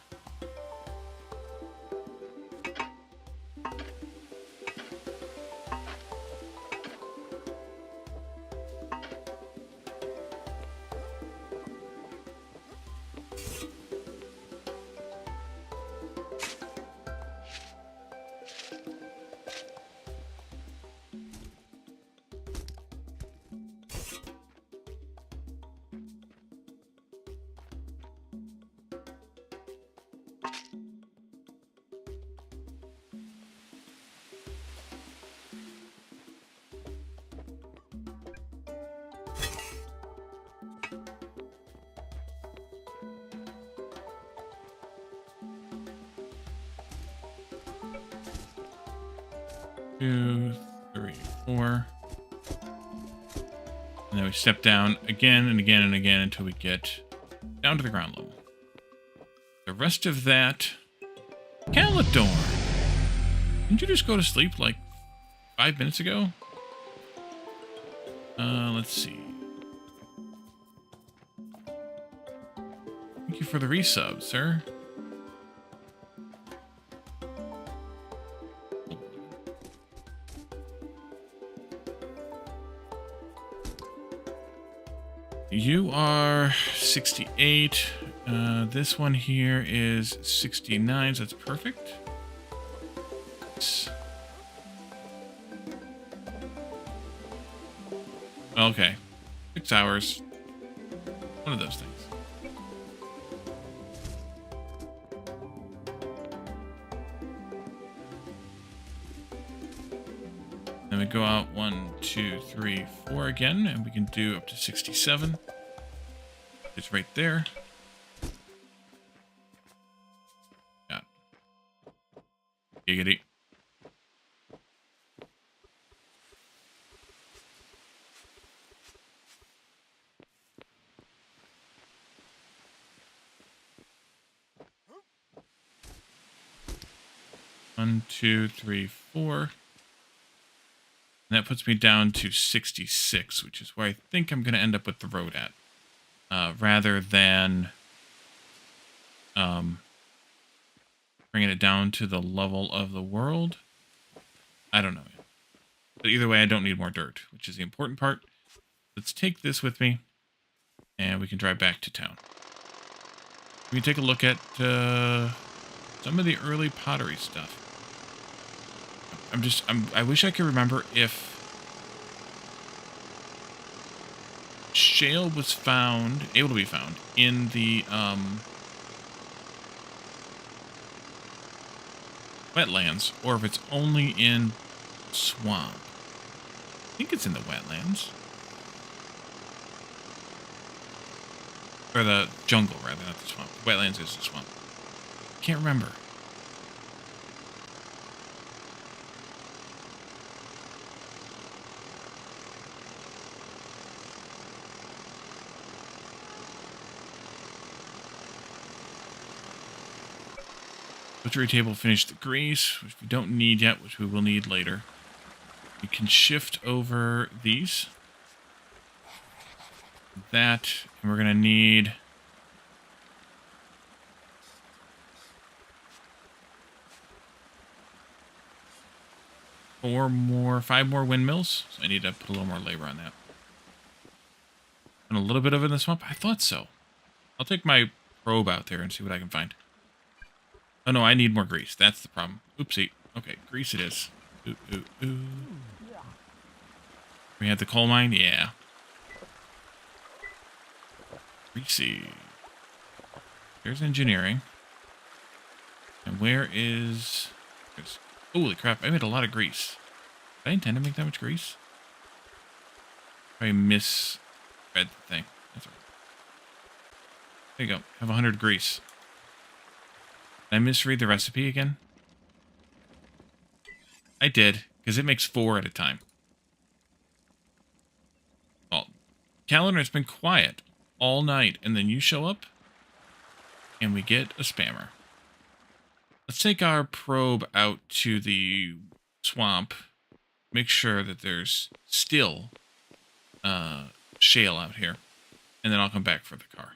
Two, three, 4. And then we step down again and again and again until we get down to the ground level. The rest of that... Calidor! Didn't you just go to sleep like 5 minutes ago? Let's see. Thank you for the resub, sir. You are 68. This one here is 69, so that's perfect. Okay. 6 hours. One of those things. we go out 1, 2, 3, 4 again, and we can do up to 67. It's right there. Yeah. Giggity. One, two, three, four. And that puts me down to 66, which is where I think I'm going to end up with the road at. Rather than bringing it down to the level of the world. I don't know. But either way, I don't need more dirt, which is the important part. Let's take this with me, and we can drive back to town. We can take a look at some of the early pottery stuff. I wish I could remember if shale was able to be found in the wetlands, or if it's only in swamp. I think it's in the wetlands. Or the jungle, rather, not the swamp. Wetlands is the swamp. Can't remember. Butchery table finished the grease, which we don't need yet, which we will need later. We can shift over these. That, and we're going to need... five more windmills. So I need to put a little more labor on that. And a little bit of it in the swamp? I thought so. I'll take my probe out there and see what I can find. Oh no, I need more grease. That's the problem. Oopsie. Okay, grease it is. Ooh, ooh, ooh. We had the coal mine? Yeah. Greasy. There's engineering. And where is... Holy crap, I made a lot of grease. Did I intend to make that much grease? I misread the thing. That's right. There you go. Have 100 grease. Did I misread the recipe again? I did, because it makes 4 at a time. Well, calendar has been quiet all night, and then you show up, and we get a spammer. Let's take our probe out to the swamp. Make sure that there's still shale out here, and then I'll come back for the car.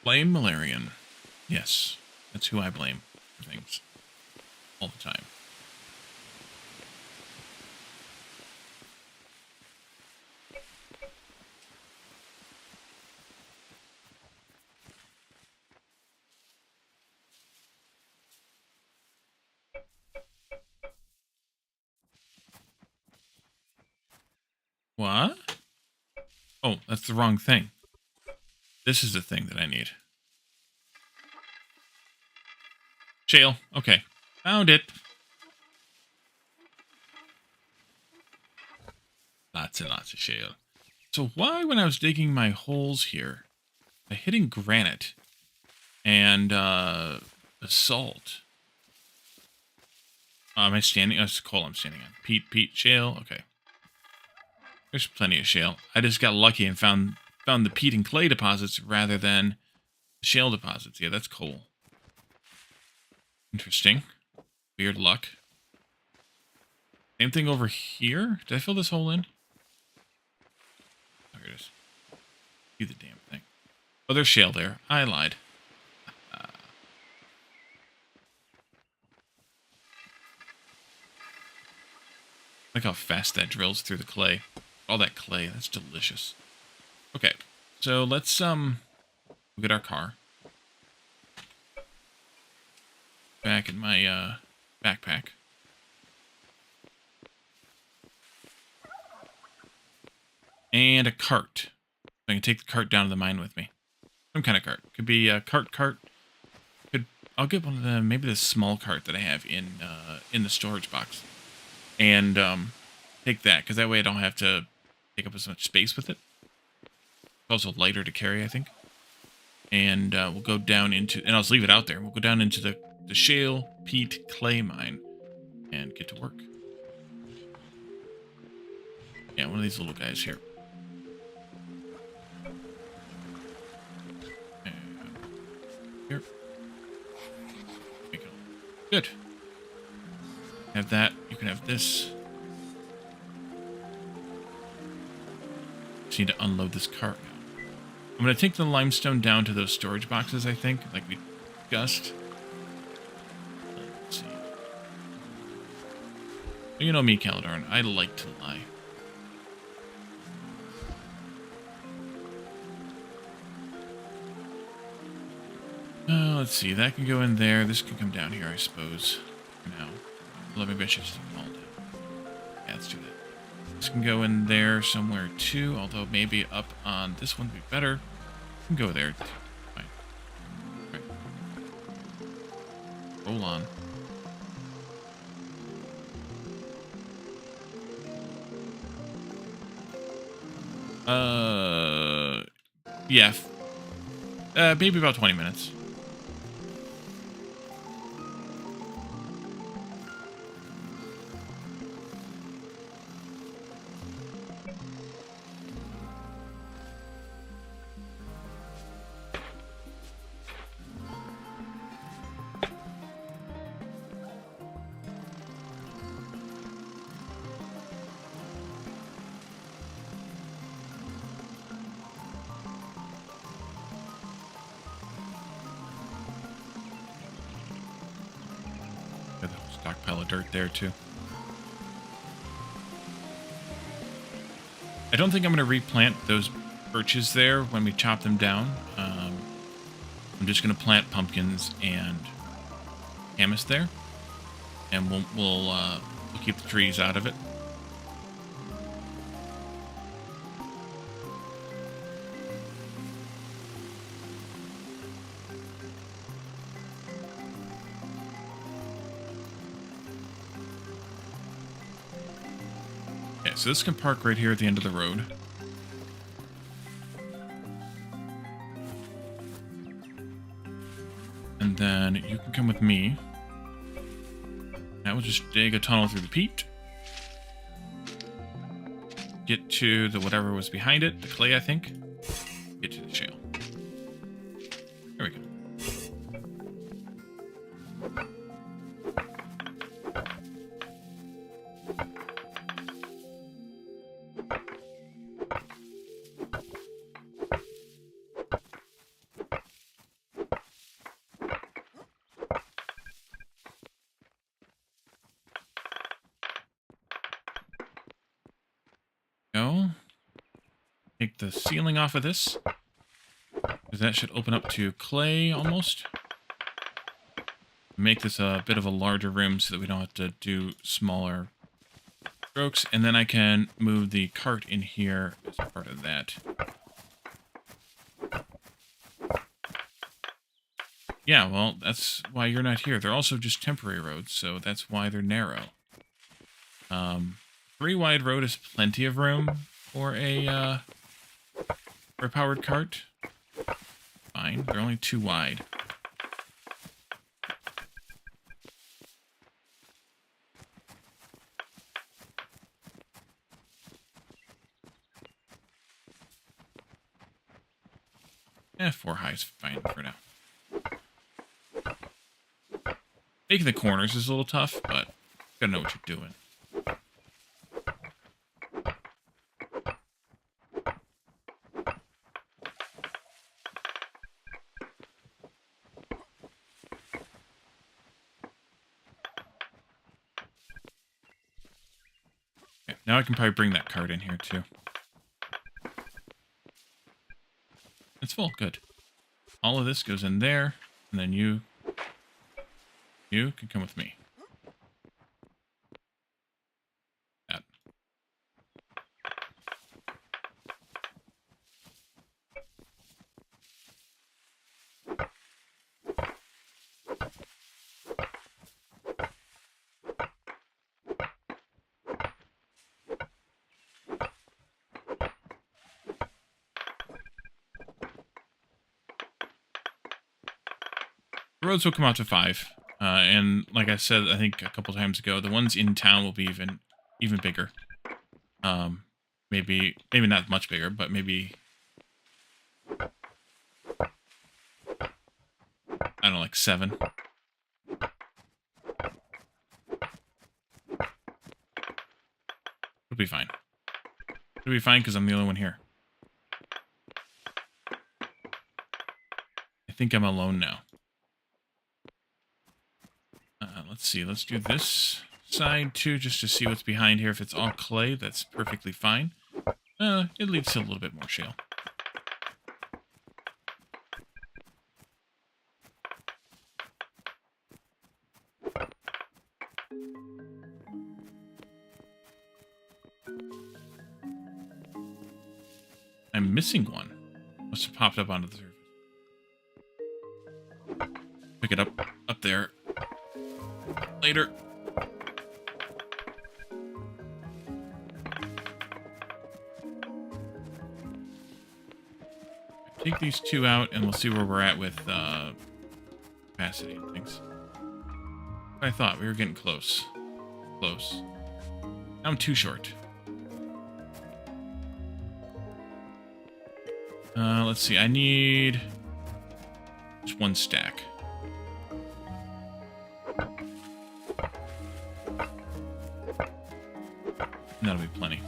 Blame Malarian. Yes, that's who I blame for things. All the time. What? Oh, that's the wrong thing. This is the thing that I need. Shale. Okay. Found it. Lots and lots of shale. So why, when I was digging my holes here, by hitting granite and basalt... am I standing? Oh, it's coal I'm standing on. Peat, shale. Okay. There's plenty of shale. I just got lucky and found the peat and clay deposits rather than the shale deposits. Yeah, that's coal. Interesting. Weird luck. Same thing over here. Did I fill this hole in? Oh, here it is. See the damn thing. Oh, there's shale there. I lied. Look how fast that drills through the clay. All that clay. That's delicious. Okay. So let's get our car. Back in my backpack. And a cart. I can take the cart down to the mine with me. Some kind of cart. Could be a cart. I'll get one of the, maybe the small cart that I have in the storage box. And take that, because that way I don't have to take up as much space with it. It's also lighter to carry, I think. And we'll go down into, and I'll just leave it out there. We'll go down into the shale peat clay mine and get to work. Yeah, one of these little guys here. And here. There we go. Good. Have that. You can have this. Just need to unload this cart now. I'm going to take the limestone down to those storage boxes, I think, like we discussed. Let's see. You know me, Caladorn. I like to lie. Let's see. That can go in there. This can come down here, I suppose. No. Well, maybe I should just take them all down. Yeah, let's do that. This can go in there somewhere too, although maybe up on this one would be better. Can go there too. Fine. Right. Roll on. Yeah. Maybe about 20 minutes. Stockpile of dirt there too. I don't think I'm going to replant those birches there when we chop them down. I'm just going to plant pumpkins and camas there, and we'll keep the trees out of it. So this can park right here at the end of the road. And then you can come with me. Now we'll just dig a tunnel through the peat. Get to the whatever was behind it, the clay, I think. Get to the shale. There we go. Go. Take the ceiling off of this, because that should open up to clay almost. Make this a bit of a larger room so that we don't have to do smaller strokes. And then I can move the cart in here as part of that. Yeah, well, that's why you're not here. They're also just temporary roads, so that's why they're narrow. 3 wide road is plenty of room for a powered cart. Fine, they're only 2 wide. Eh, 4 high is fine for now. Making the corners is a little tough, but you gotta know what you're doing. Okay, now I can probably bring that cart in here too. It's full, good. All of this goes in there, and then you can come with me. That. The roads will come out to 5. And like I said, I think a couple times ago, the ones in town will be even bigger. Maybe not much bigger, but maybe, I don't know, like 7. It'll be fine. It'll be fine because I'm the only one here. I think I'm alone now. Let's see. Let's do this side too, just to see what's behind here. If it's all clay, that's perfectly fine. It leads to a little bit more shale. I'm missing one. Must have popped up onto the surface. Pick it up there. Later. Take these 2 out, and we'll see where we're at with capacity and things. I thought we were getting close. Close. Now I'm too short. Let's see. I need just 1 stack. And that'll be plenty.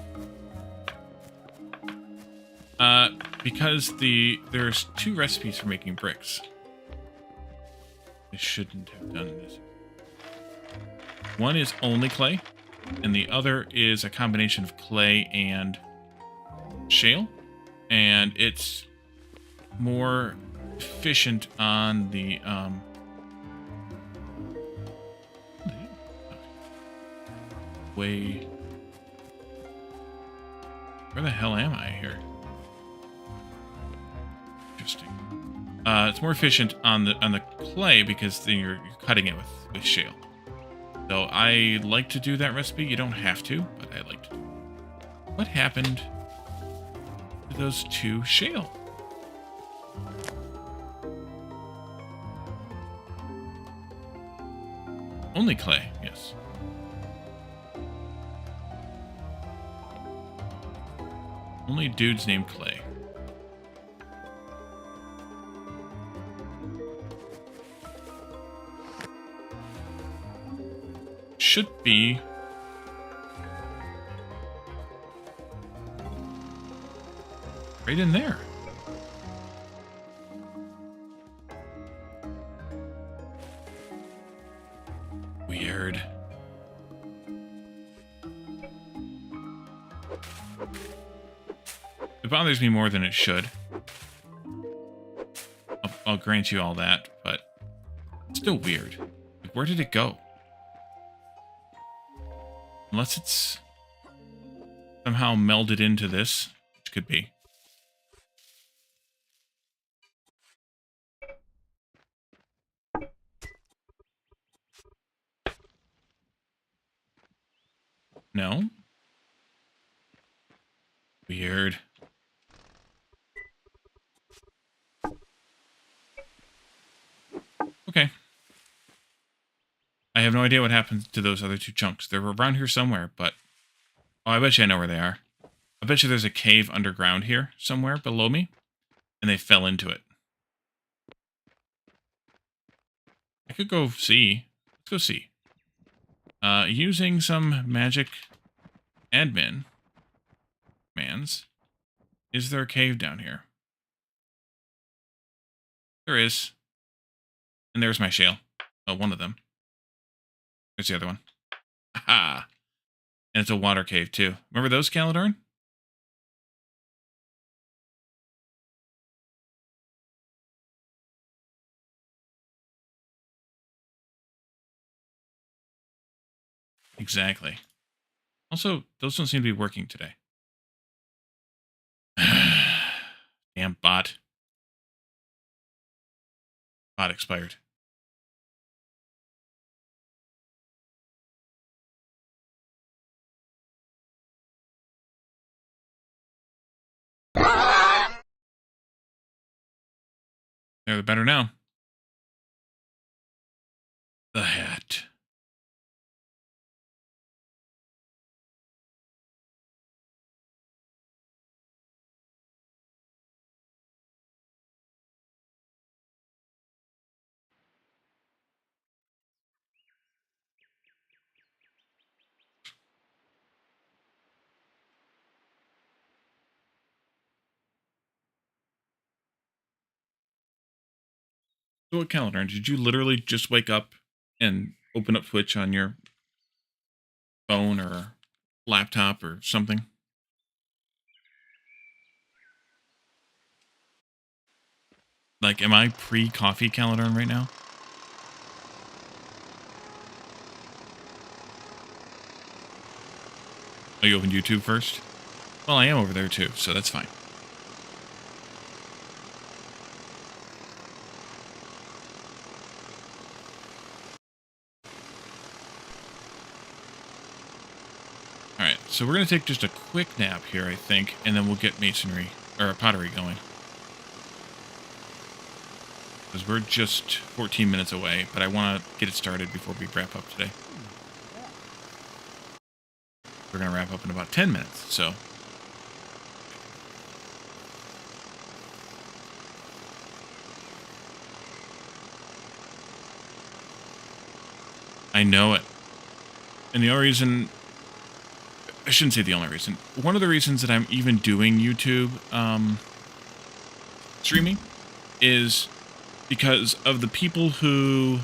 Because there's 2 recipes for making bricks. I shouldn't have done this. One is only clay, and the other is a combination of clay and shale, and it's more efficient on the way. Where the hell am I here? Interesting. It's more efficient on the clay because then you're cutting it with shale. So I like to do that recipe. You don't have to, but I like to do it. What happened to those 2 shale? Only clay, yes. Only dudes named Clay. Should be right in there. Weird. It bothers me more than it should. I'll grant you all that, but it's still weird. Like, where did it go? Unless it's somehow melded into this, which could be. No? Weird. Okay. I have no idea what happened to those other 2 chunks. They were around here somewhere, but... Oh, I bet you I know where they are. I bet you there's a cave underground here somewhere below me, and they fell into it. I could go see. Let's go see. Using some magic admin commands, is there a cave down here? There is. And there's my shale. Well, one of them. There's the other one. Aha! And it's a water cave, too. Remember those, Caledorn? Exactly. Also, those don't seem to be working today. Damn bot. Bot expired. They're better now. So what calendar? Did you literally just wake up and open up Twitch on your phone or laptop or something? Like, am I pre-coffee calendaring right now? Oh, you opened YouTube first? Well, I am over there too, so that's fine. Alright, so we're going to take just a quick nap here, I think, and then we'll get masonry, or pottery going. Because we're just 14 minutes away, but I want to get it started before we wrap up today. We're going to wrap up in about 10 minutes, so... I know it. And the only reason... I shouldn't say the only reason. One of the reasons that I'm even doing YouTube streaming is because of the people who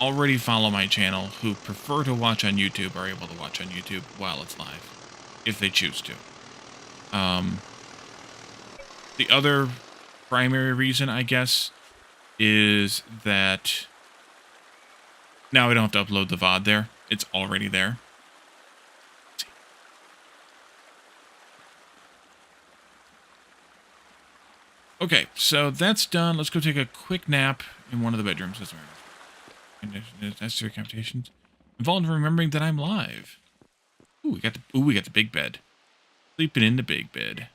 already follow my channel, who prefer to watch on YouTube, are able to watch on YouTube while it's live, if they choose to. The other primary reason, I guess, is that now I don't have to upload the VOD there. It's already there. Okay, so that's done. Let's go take a quick nap in one of the bedrooms. That's right. Necessary computations involved in remembering that I'm live. Ooh, we got the big bed. Sleeping in the big bed.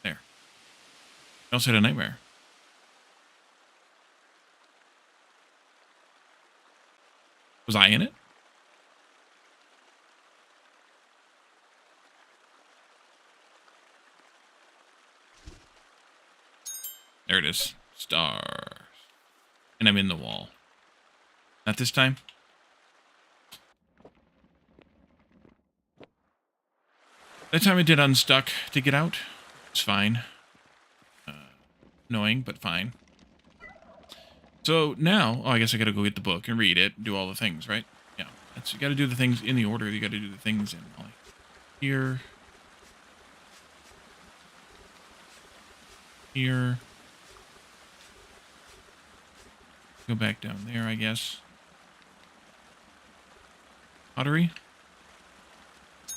There. I also had a nightmare. Was I in it? There it is. Stars. And I'm in the wall. Not this time. That time I did unstuck to get out. It's fine. Annoying, but fine. So now, I guess I gotta go get the book and read it, do all the things, right? Yeah. You gotta do the things in the order you gotta do the things in. Here. Here. Go back down there, I guess. Pottery.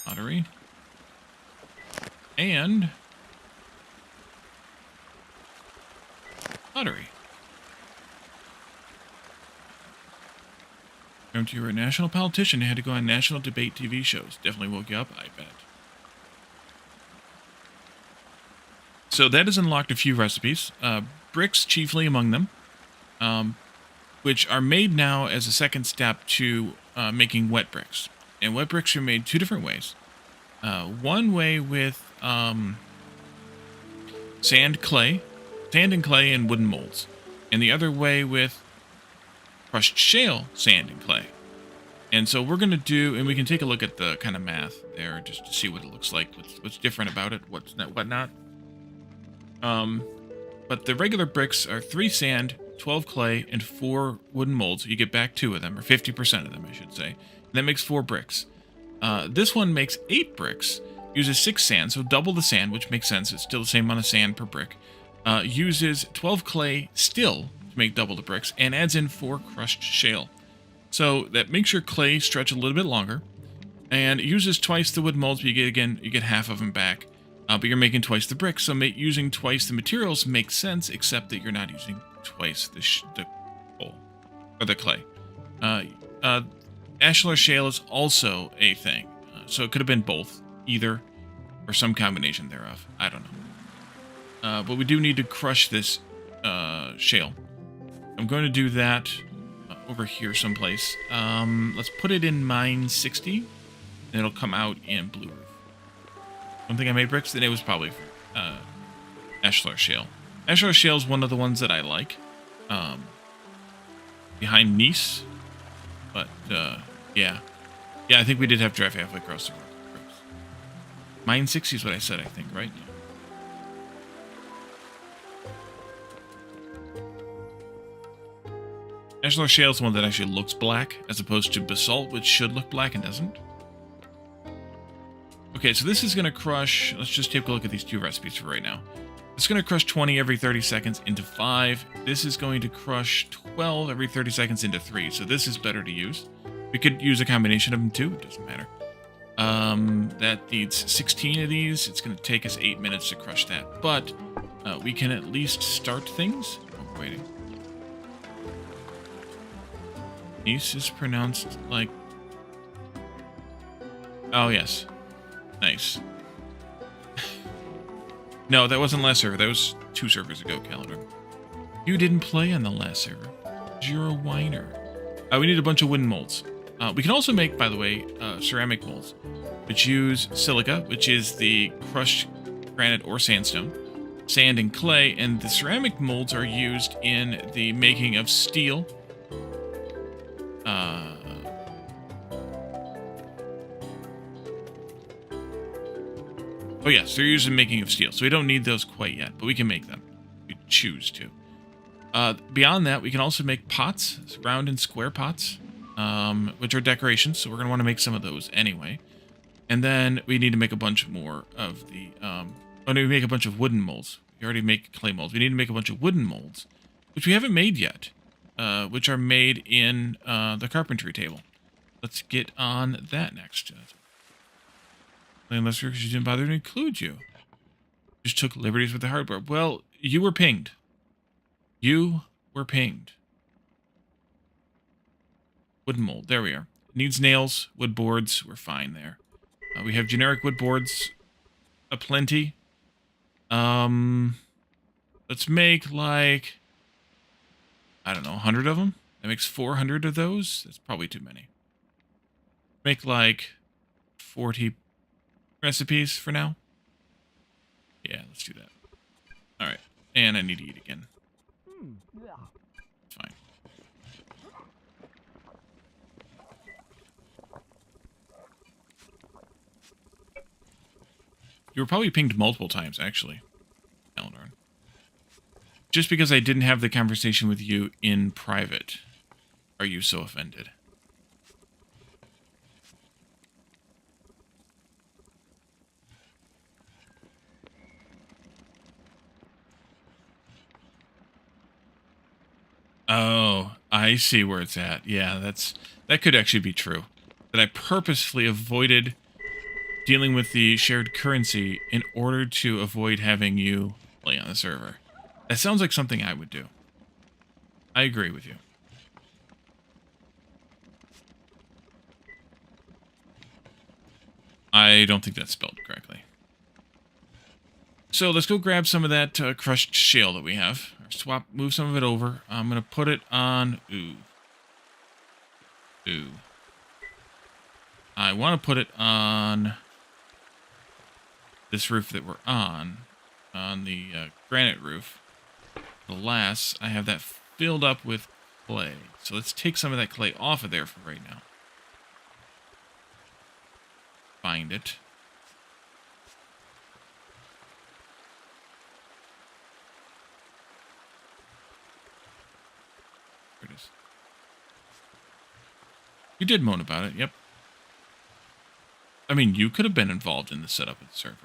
Pottery. And... pottery. You were a national politician and had to go on national debate TV shows. Definitely woke you up, I bet. So that has unlocked a few recipes. Bricks chiefly among them. Which are made now as a second step to making wet bricks. And wet bricks are made two different ways. One way with sand and clay and wooden molds. And the other way with crushed shale, sand, and clay. And so we're going to do, and we can take a look at the kind of math there just to see what it looks like, what's different about it, what's not, whatnot. But the regular bricks are 3 sand, 12 clay, and 4 wooden molds. You get back 2 of them, or 50% of them, I should say. And that makes 4 bricks. This one makes 8 bricks, uses 6 sand, so double the sand, which makes sense. It's still the same amount of sand per brick. Uses 12 clay still to make double the bricks, and adds in 4 crushed shale. So that makes your clay stretch a little bit longer, and it uses twice the wood molds, but you get half of them back. But you're making twice the bricks, so using twice the materials makes sense, except that you're not using twice the coal or the clay. Ashlar shale is also a thing, so it could have been both, either, or some combination thereof. I don't know. But we do need to crush this shale. I'm going to do that over here someplace. Let's put it in mine 60, and it'll come out in blue roof. Don't think I made bricks, then it was probably Ashlar shale. Ashlar shale is one of the ones that I like. Behind Nice. But, yeah. Yeah, I think we did have to drive halfway across the road. Mine 60 is what I said, I think, right? Ashlar shale is the one that actually looks black, as opposed to basalt, which should look black and doesn't. Okay, so this is going to crush... Let's just take a look at these two recipes for right now. It's going to crush 20 every 30 seconds into 5. This is going to crush 12 every 30 seconds into 3, so this is better to use. We could use a combination of them too, it doesn't matter. That needs 16 of these. It's going to take us 8 minutes to crush that, but we can at least start things. Oh, we're waiting. Nice is pronounced like... Oh, yes. Nice. No, that wasn't last server. That was 2 servers ago, Calendar. You didn't play on the last server. You're a whiner. We need a bunch of wooden molds. We can also make, by the way, ceramic molds, which use silica, which is the crushed granite or sandstone, sand and clay, and the ceramic molds are used in the making of steel. Oh yes, they're used in making of steel, so we don't need those quite yet, but we can make them if we choose to. Beyond that, we can also make pots, round and square pots, which are decorations, so we're going to want to make some of those anyway. And then we need to make a bunch more of the... we make a bunch of wooden molds. We already make clay molds. We need to make a bunch of wooden molds, which we haven't made yet, which are made in the carpentry table. Let's get on that next. Unless because you didn't bother to include you. Just took liberties with the hardware. Well, you were pinged. You were pinged. Wooden mold. There we are. Needs nails, wood boards. We're fine there. We have generic wood boards aplenty. Let's make like, I don't know, 100 of them. That makes 400 of those. That's probably too many. Make like 40 recipes for now. Yeah, let's do that. All right, and I need to eat again. Fine. You were probably pinged multiple times, actually, Eleanor. Just because I didn't have the conversation with you in private, are you so offended? Oh, I see where it's at. Yeah, that could actually be true. That I purposefully avoided dealing with the shared currency in order to avoid having you play on the server. That sounds like something I would do. I agree with you. I don't think that's spelled correctly. So let's go grab some of that crushed shale that we have. Move some of it over. I'm going to put it on... Ooh. I want to put it on this roof that we're on the granite roof. Alas, I have that filled up with clay. So let's take some of that clay off of there for right now. Find it. There it is. You did moan about it, yep. I mean, you could have been involved in the setup of the server.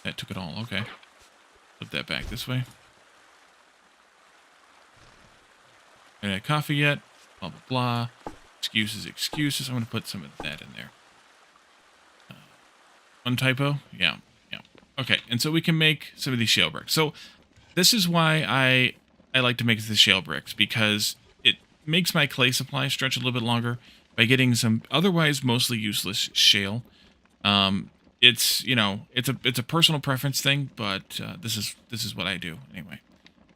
That took it all, okay. Flip that back this way. Haven't had coffee yet. Blah, blah, blah. Excuses. I'm going to put some of that in there. One typo? Yeah. Okay, and so we can make some of these shale bricks. So this is why I like to make the shale bricks, because it makes my clay supply stretch a little bit longer by getting some otherwise mostly useless shale. It's, you know, it's a personal preference thing, but this is what I do anyway.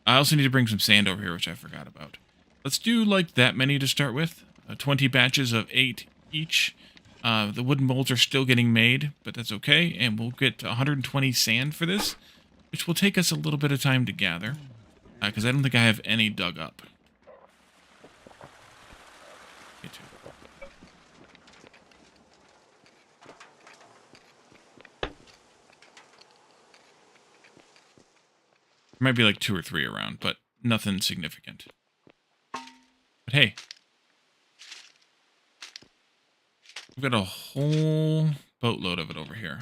I also need to bring some sand over here, which I forgot about. Let's do like that many to start with. 20 batches of 8 each. The wooden molds are still getting made, but that's okay. And we'll get 120 sand for this, which will take us a little bit of time to gather. Because I don't think I have any dug up. There might be like 2 or 3 around, but nothing significant. But hey, we've got a whole boatload of it over here.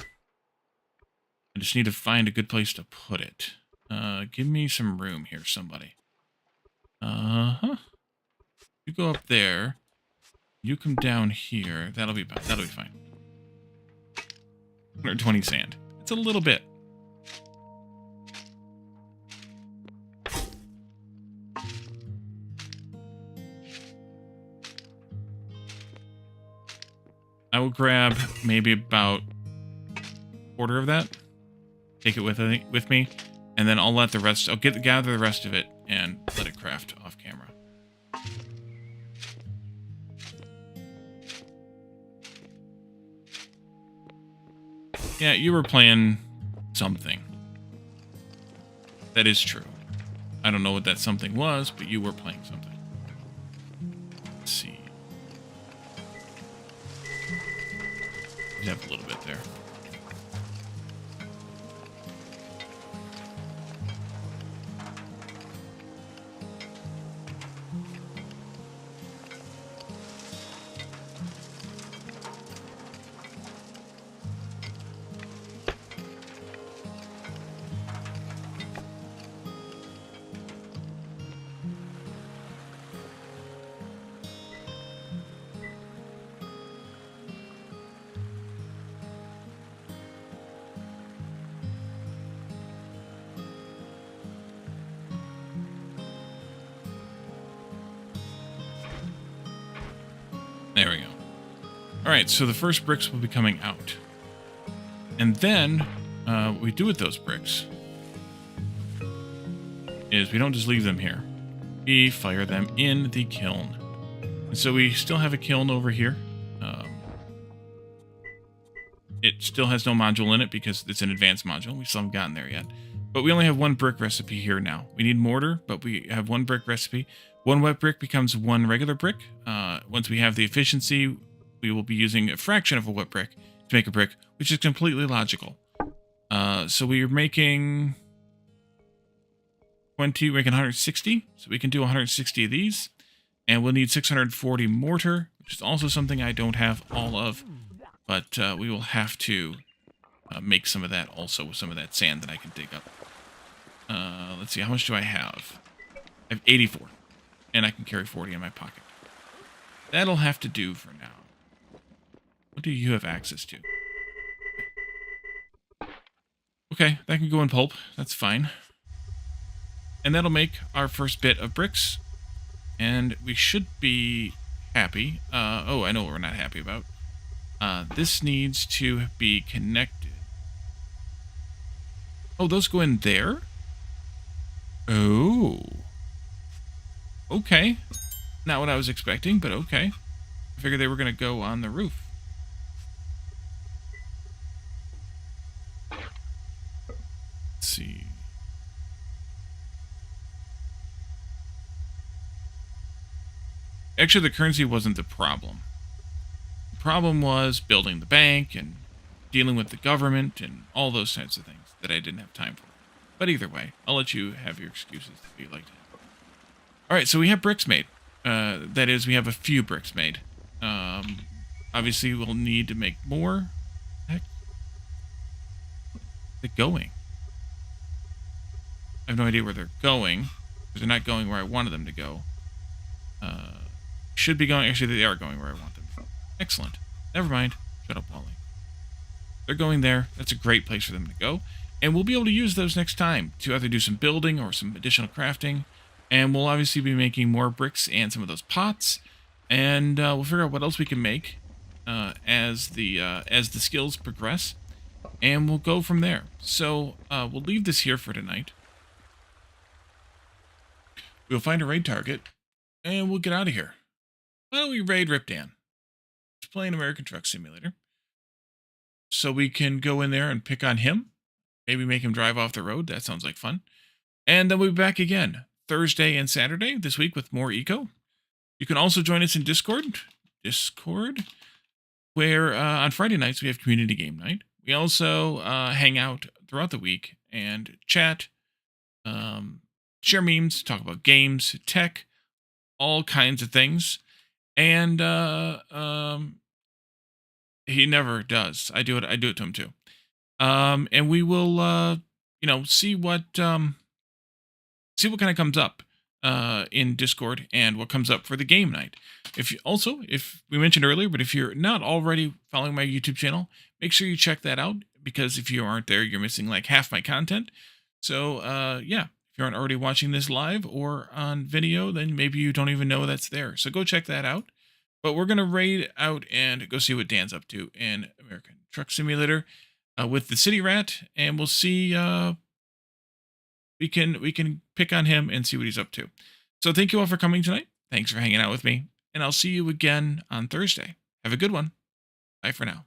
I just need to find a good place to put it. Give me some room here, somebody. Uh-huh. You go up there. You come down here. That'll be fine. 120 sand. It's a little bit. I will grab maybe about a quarter of that. Take it with me, and then I'll let the rest. I'll gather the rest of it and let it craft off camera. Yeah, you were playing something. That is true. I don't know what that something was, but you were playing something. Let's see. You have a little bit there. There we go. Alright, so the first bricks will be coming out. And then, we do with those bricks is we don't just leave them here. We fire them in the kiln. And so we still have a kiln over here. It still has no module in it because it's an advanced module. We still haven't gotten there yet. But we only have 1 brick recipe here now. We need mortar, but we have 1 brick recipe. 1 wet brick becomes 1 regular brick. Once we have the efficiency, we will be using a fraction of a wet brick to make a brick, which is completely logical. So we are making 20, we're making 160. So we can do 160 of these. And we'll need 640 mortar, which is also something I don't have all of. But we will have to make some of that also with some of that sand that I can dig up. Let's see, how much do I have? I have 84. And I can carry 40 in my pocket. That'll have to do for now. What do you have access to? Okay, that can go in pulp. That's fine. And that'll make our first bit of bricks. And we should be happy. Oh, I know what we're not happy about. This needs to be connected. Oh, those go in there? Oh. Okay. Not what I was expecting, but okay. I figured they were going to go on the roof. Let's see. Actually, the currency wasn't the problem. The problem was building the bank and dealing with the government and all those types of things that I didn't have time for. But either way, I'll let you have your excuses if you like to. Alright, so we have bricks made. That is, we have a few bricks made. Obviously, we'll need to make more. Heck. They're going. I have no idea where they're going. Because they're not going where I wanted them to go. Should be going... Actually, they are going where I want them to go. Excellent. Never mind. Shut up, Wally. They're going there. That's a great place for them to go. And we'll be able to use those next time to either do some building or some additional crafting. And we'll obviously be making more bricks and some of those pots. And we'll figure out what else we can make as the skills progress. And we'll go from there. So we'll leave this here for tonight. We'll find a raid target. And we'll get out of here. Why don't we raid Ripdan? He's playing American Truck Simulator. So we can go in there and pick on him. Maybe make him drive off the road. That sounds like fun. And then we'll be back again Thursday and Saturday this week with more eco. You can also join us in Discord, where on Friday nights we have community game night. We also hang out throughout the week and chat share memes, talk about games, tech, all kinds of things. And he never does. I do it to him too. And we will see what kind of comes up in Discord and what comes up for the game night. If we mentioned earlier, but if you're not already following my YouTube channel, make sure you check that out, because if you aren't there, you're missing like half my content. So if you aren't already watching this live or on video, then maybe you don't even know that's there. So go check that out. But we're gonna raid out and go see what Dan's up to in American Truck Simulator with the City Rat, and we'll see. We can pick on him and see what he's up to. So thank you all for coming tonight. Thanks for hanging out with me, and I'll see you again on Thursday. Have a good one. Bye for now.